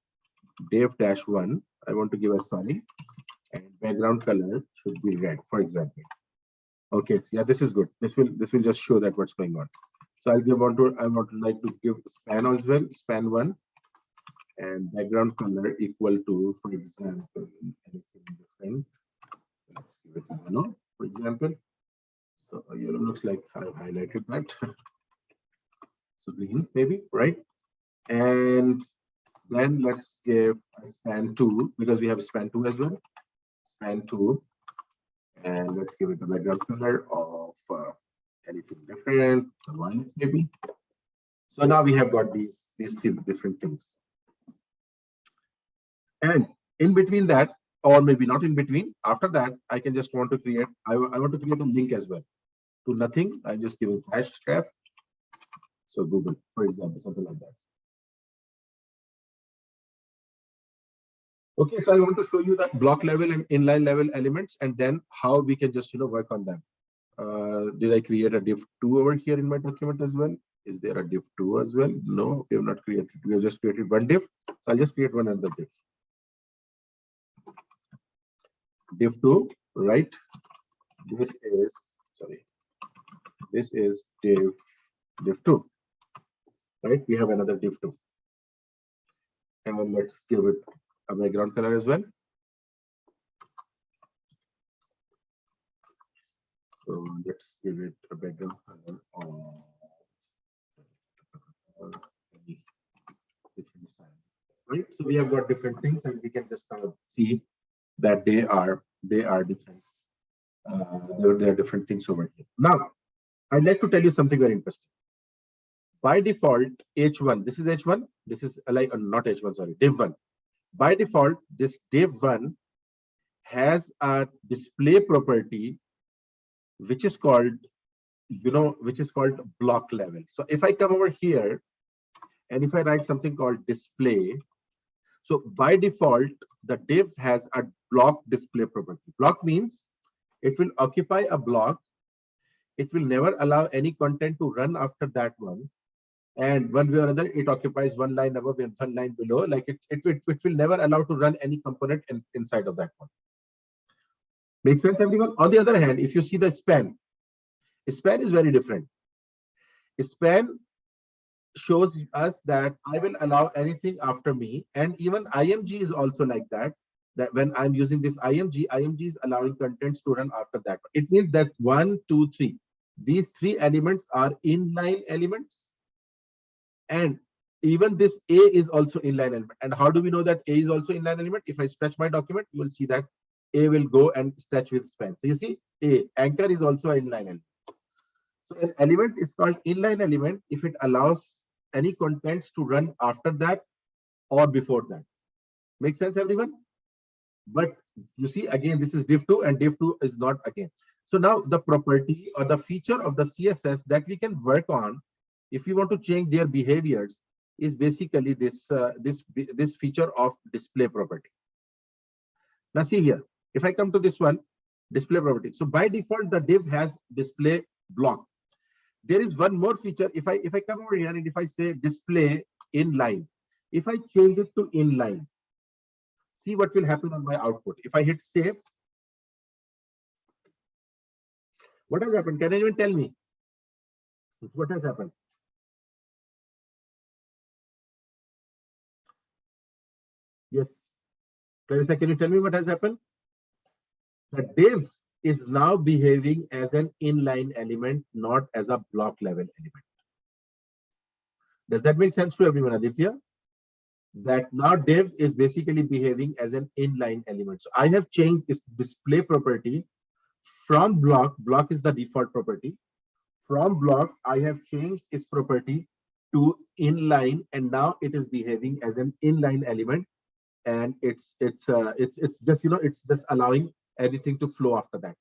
div-1. I want to give a styling, and background color should be red, for example. Okay, yeah, this is good. This will just show that what's going on. So I want to like to give span as well, span 1, and background color equal to, for example, anything different. Let's give it yellow, for example. So yellow looks like I've highlighted that. So green, maybe, right? And then let's give a span 2, because we have span 2 as well. Span 2, and let's give it a background color of anything different, one maybe. So now we have got these two different things. And in between that, or maybe not in between, after that, I can just want to create, I want to create a link as well to nothing. I'm just giving #. So Google, for example, something like that. Okay, so I want to show you the block level and inline level elements, and then how we can just work on them. Did I create a div2 over here in my document as well? Is there a div2 as well? No, we have not created. We have just created one div. So I'll just create one other div. Div2, right? This is, sorry, this is div2, right? We have another div2. And let's give it a background color as well. So let's give it a background color of any different style, right? So we have got different things, and we can just see that they are different. There are different things over here. Now, I'd like to tell you something very interesting. By default, H1, this is H1, this is like not H1, sorry, div1. By default, this div1 has a display property which is called, block level. So if I come over here and if I write something called display, so by default, the div has a block display property. Block means it will occupy a block. It will never allow any content to run after that one. And one way or another, it occupies one line above and one line below. Like it will never allow to run any component inside of that one. Make sense, everyone? On the other hand, if you see the span is very different. Span shows us that I will allow anything after me, and even IMG is also like that. That when I'm using this IMG is allowing contents to run after that. It means that 1, 2, 3. These 3 elements are inline elements. And even this A is also inline element. And how do we know that A is also inline element? If I stretch my document, you will see that A will go and stretch with span. So you see, A, anchor is also an inline element. So an element is called inline element if it allows any contents to run after that or before that. Make sense, everyone? But you see, again, this is div2, and div2 is not again. So now the property or the feature of the CSS that we can work on if we want to change their behaviors is basically this this feature of display property. Now see here, if I come to this one, display property. So by default, the div has display block. There is one more feature. If I come over here and if I say display inline, if I change it to inline, see what will happen on my output. If I hit save, what has happened? Can anyone tell me what has happened? Yes, Clarissa, can you tell me what has happened? The div is now behaving as an inline element, not as a block level element. Does that make sense to everyone, Aditya? That now div is basically behaving as an inline element. So I have changed this display property from block. Block is the default property. From block, I have changed its property to inline, and now it is behaving as an inline element. And it's just it's just allowing anything to flow after that.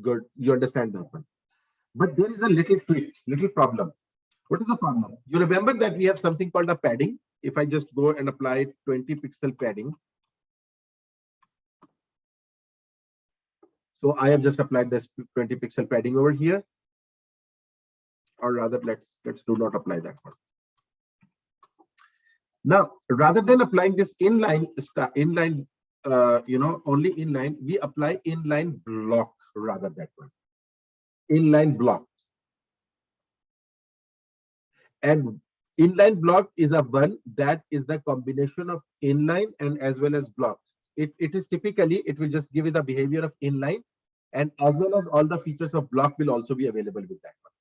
Good, you understand that one. But there is a little tweak, little problem. What is the problem? You remember that we have something called a padding. If I just go and apply 20 pixel padding. So I have just applied this 20 pixel padding over here. Or rather, let's do not apply that one. Now, rather than applying this inline, only inline, we apply inline block rather that one. inline block. And inline block is a one that is the combination of inline and as well as block. It is typically, it will just give you the behavior of inline, and as well as all the features of block will also be available with that one.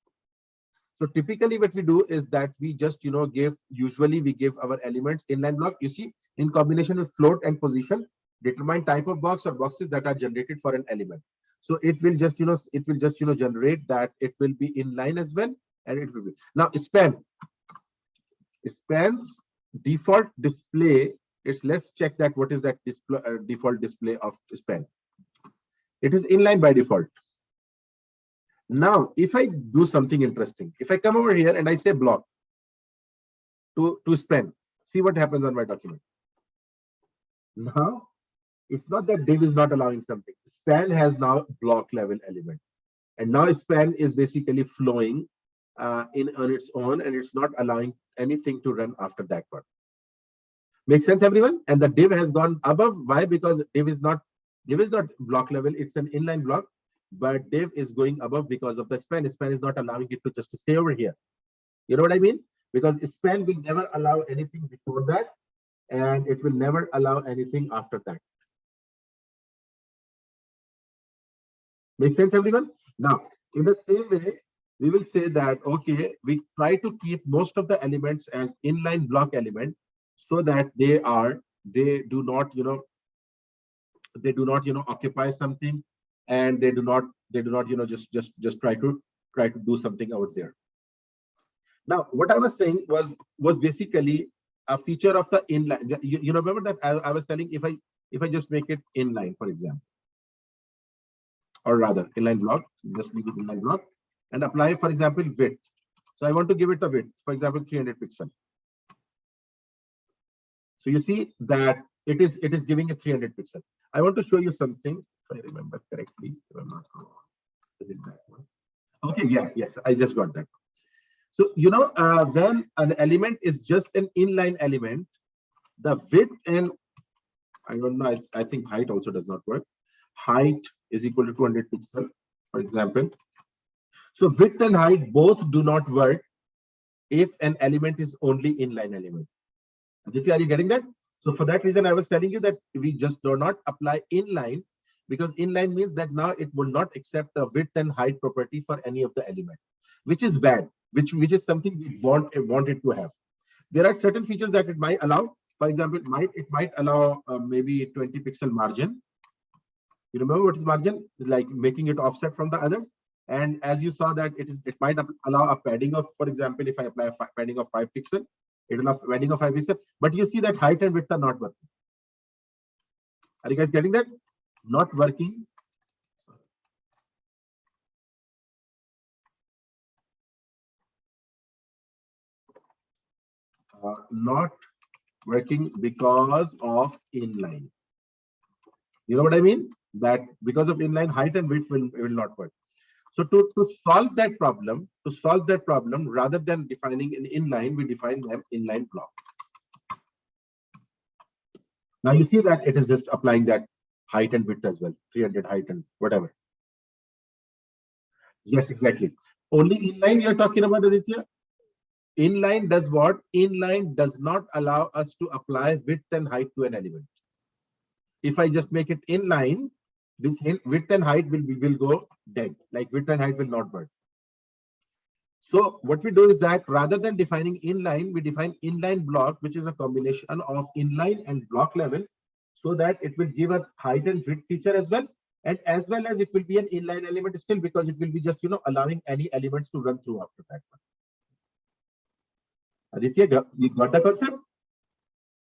So typically what we do is that we just, usually we give our elements inline block, you see, in combination with float and position, determine type of box or boxes that are generated for an element. So it will just, generate that it will be inline as well. And it will be, now span's default display is, let's check that what is that display, default display of span. It is inline by default. Now, if I do something interesting, if I come over here and I say block to span, see what happens on my document. Now, it's not that div is not allowing something. Span has now block level element. And now span is basically flowing on its own, and it's not allowing anything to run after that one. Make sense, everyone? And the div has gone above. Why? Because div is not block level, it's an inline block. But div is going above because of the span. Span is not allowing it to just stay over here. You know what I mean? Because span will never allow anything before that, and it will never allow anything after that. Make sense, everyone? Now, in the same way, we will say that, okay, we try to keep most of the elements as inline block element so that they do not, occupy something, and they do not, just try to do something out there. Now, what I was saying was basically a feature of the inline. You remember that I was telling, if I just make it inline, for example, or rather inline block, just make it inline block and apply, for example, width. So I want to give it a width, for example, 300 pixel. So you see that it is giving a 300 pixel. I want to show you something, if I remember correctly. If I'm not wrong. Is it that one? Okay, yes, I just got that. So, when an element is just an inline element, the width and, I don't know, I think height also does not work. Height is equal to 200 pixel, for example. So width and height both do not work if an element is only inline element. Aditya, are you getting that? So for that reason, I was telling you that we just do not apply inline, because inline means that now it will not accept the width and height property for any of the element, which is bad, which is something we want it to have. There are certain features that it might allow. For example, it might allow maybe 20 pixel margin. You remember what is margin? It's like making it offset from the others. And as you saw that it might allow a padding of, for example, if I apply a padding of 5 pixel, it will allow padding of 5 pixel. But you see that height and width are not working. Are you guys getting that? Not working. Not working because of inline. You know what I mean? That because of inline, height and width will not work. So to solve that problem, rather than defining an inline, we define them inline block. Now you see that it is just applying that height and width as well, 300 height and whatever. Yes, exactly. Only inline you're talking about, Aditya? Inline does what? Inline does not allow us to apply width and height to an element. If I just make it inline, this width and height will go dead. Like width and height will not work. So what we do is that rather than defining inline, we define inline block, which is a combination of inline and block level, so that it will give a height and width feature as well. And as well as it will be an inline element still, because it will be just, allowing any elements to run through after that one. Aditya, you got the concept?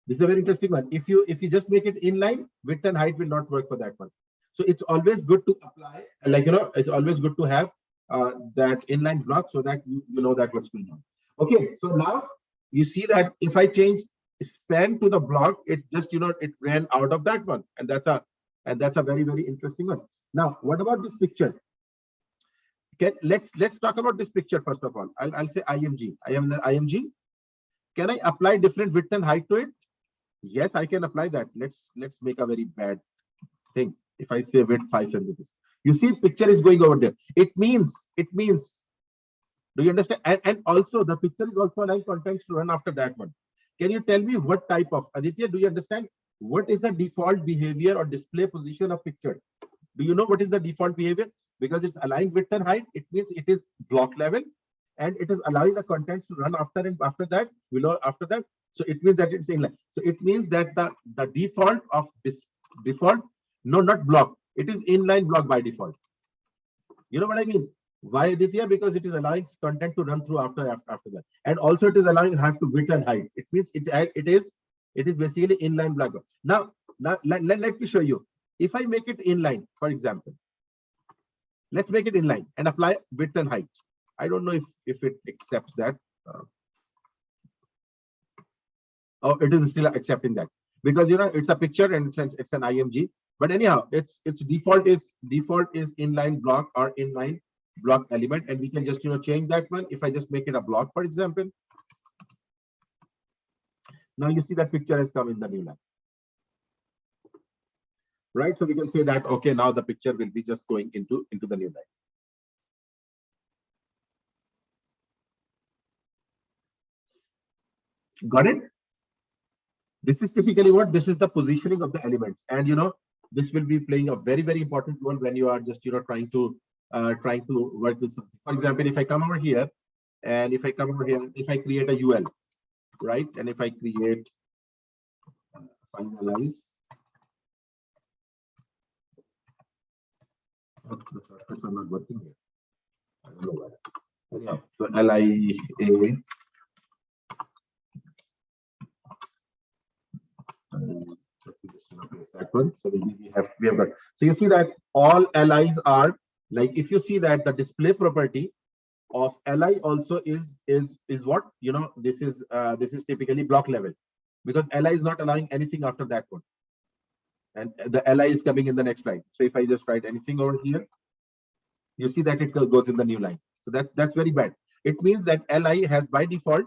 This is a very interesting one. If you just make it inline, width and height will not work for that one. So it's always good to apply, it's always good to have that inline block, so that you know that what's going on. Okay, so now you see that if I change span to the block, it just it ran out of that one, and that's a very, very interesting one. Now, what about this picture? Okay, let's talk about this picture first of all. I'll say IMG. I am the IMG. Can I apply different width and height to it? Yes, I can apply that. Let's make a very bad thing. If I say width 5 centimeters, You see picture is going over there. It means, do you understand? And also the picture is also allowing contents to run after that one. Can you tell me what type of, Aditya, do you understand? What is the default behavior or display position of picture? Do you know what is the default behavior? Because it's allowing width and height, it means it is block level, and it is allowing the contents to run after and after that, below after that. So it means that it's inline. So it means that the default of this default, no, not block, it is inline block by default. You know what I mean? Why, Aditya? Because it is allowing content to run through after that, and also it is allowing have to width and height. It means it is basically inline block. Now let me show you. If I make it inline, for example, let's make it inline and apply width and height. I don't know if it accepts that. Oh, it is still accepting that, because you know it's a picture and it's an IMG. But anyhow, its default is inline block or inline block element, and we can just change that one. If I just make it a block, for example, now you see that picture has come in the new line, right? So we can say that okay, now the picture will be just going into the new line. Got it? This is typically what, this is the positioning of the elements, and this will be playing a very, very important role when you are just trying to work with something. For example, if I come over here, and if I create a UL, right, and if I create finalize, the shortcuts are not working here. I don't know why. Yeah, so LIA. That one. So we have got. So you see that all LIs are like, if you see that the display property of LI also is what, this is typically block level, because LI is not allowing anything after that one, and the LI is coming in the next line. So if I just write anything over here, you see that it goes in the new line. So that's very bad. It means that LI has by default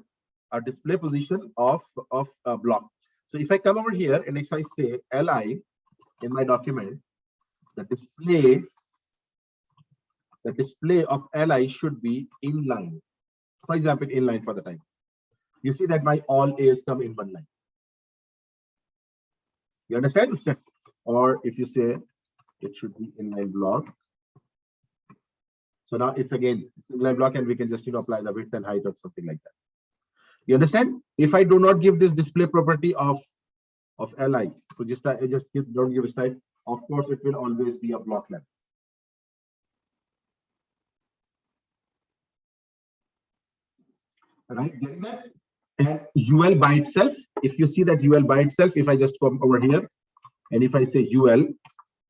a display position of a block. So if I come over here and if I say LI in my document, the display of LI should be inline. For example, inline for the time. You see that my all A's come in one line. You understand? Or if you say it should be inline block. So now it's again inline block, and we can just apply the width and height or something like that. You understand? If I do not give this display property of LI, so don't give a type, of course it will always be a block level. Right, getting that? And UL by itself, if you see that UL by itself, if I just come over here and if I say UL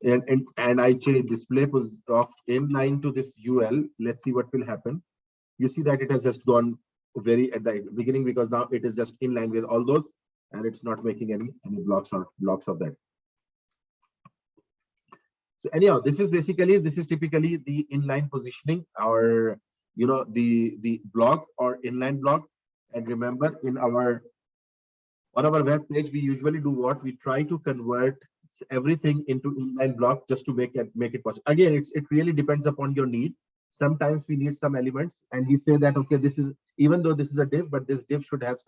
and I change display of inline to this UL, let's see what will happen. You see that it has just gone very at the beginning, because now it is just in line with all those, and it's not making any blocks of that. So anyhow, this is typically the inline positioning, or the block or inline block. And remember, on our web page, we usually do what, we try to convert everything into inline block just to make it possible. Again, it really depends upon your need. Sometimes we need some elements and we say that okay, this is, even though this is a div, but this div should have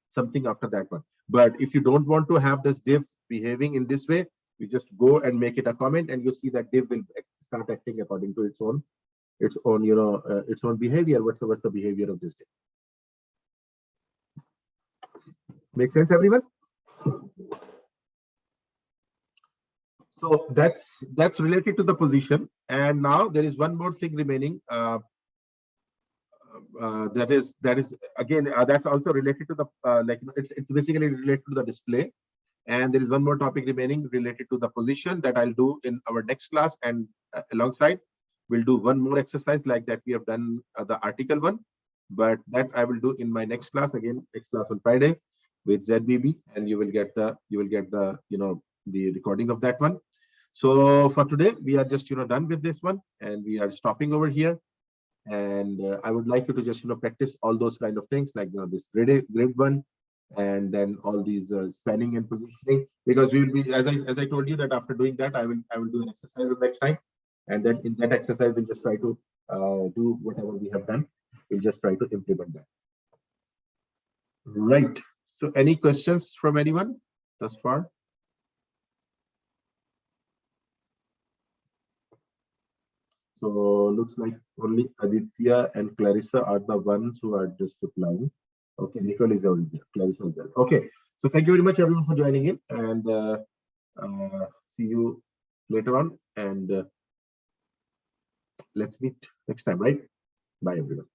something after that one. But if you don't want to have this div behaving in this way, you just go and make it a comment, and you see that div will start acting according to its own behavior. What's the behavior of this div? Make sense, everyone? So that's related to the position. And now there is one more thing remaining. That is again that's also related to the it's basically related to the display. And there is one more topic remaining related to the position that I'll do in our next class, and alongside we'll do one more exercise like that we have done the article one, but that I will do in my next class, again next class on Friday with ZBB, and you will get the the recording of that one. So for today we are just done with this one, and we are stopping over here. And I would like you to just practice all those kind of things, like this grid one, and then all these spanning and positioning, because we will be, as I told you, that after doing that I will do an exercise the next time, And then in that exercise, we'll just try to do whatever we have done. We'll just try to implement that. Right. So any questions from anyone thus far? So looks like only Aditya and Clarissa are the ones who are just replying. Okay, Nicole is already there. Clarissa is there. Okay. So thank you very much everyone for joining in, and see you later on, and let's meet next time, right? Bye everyone.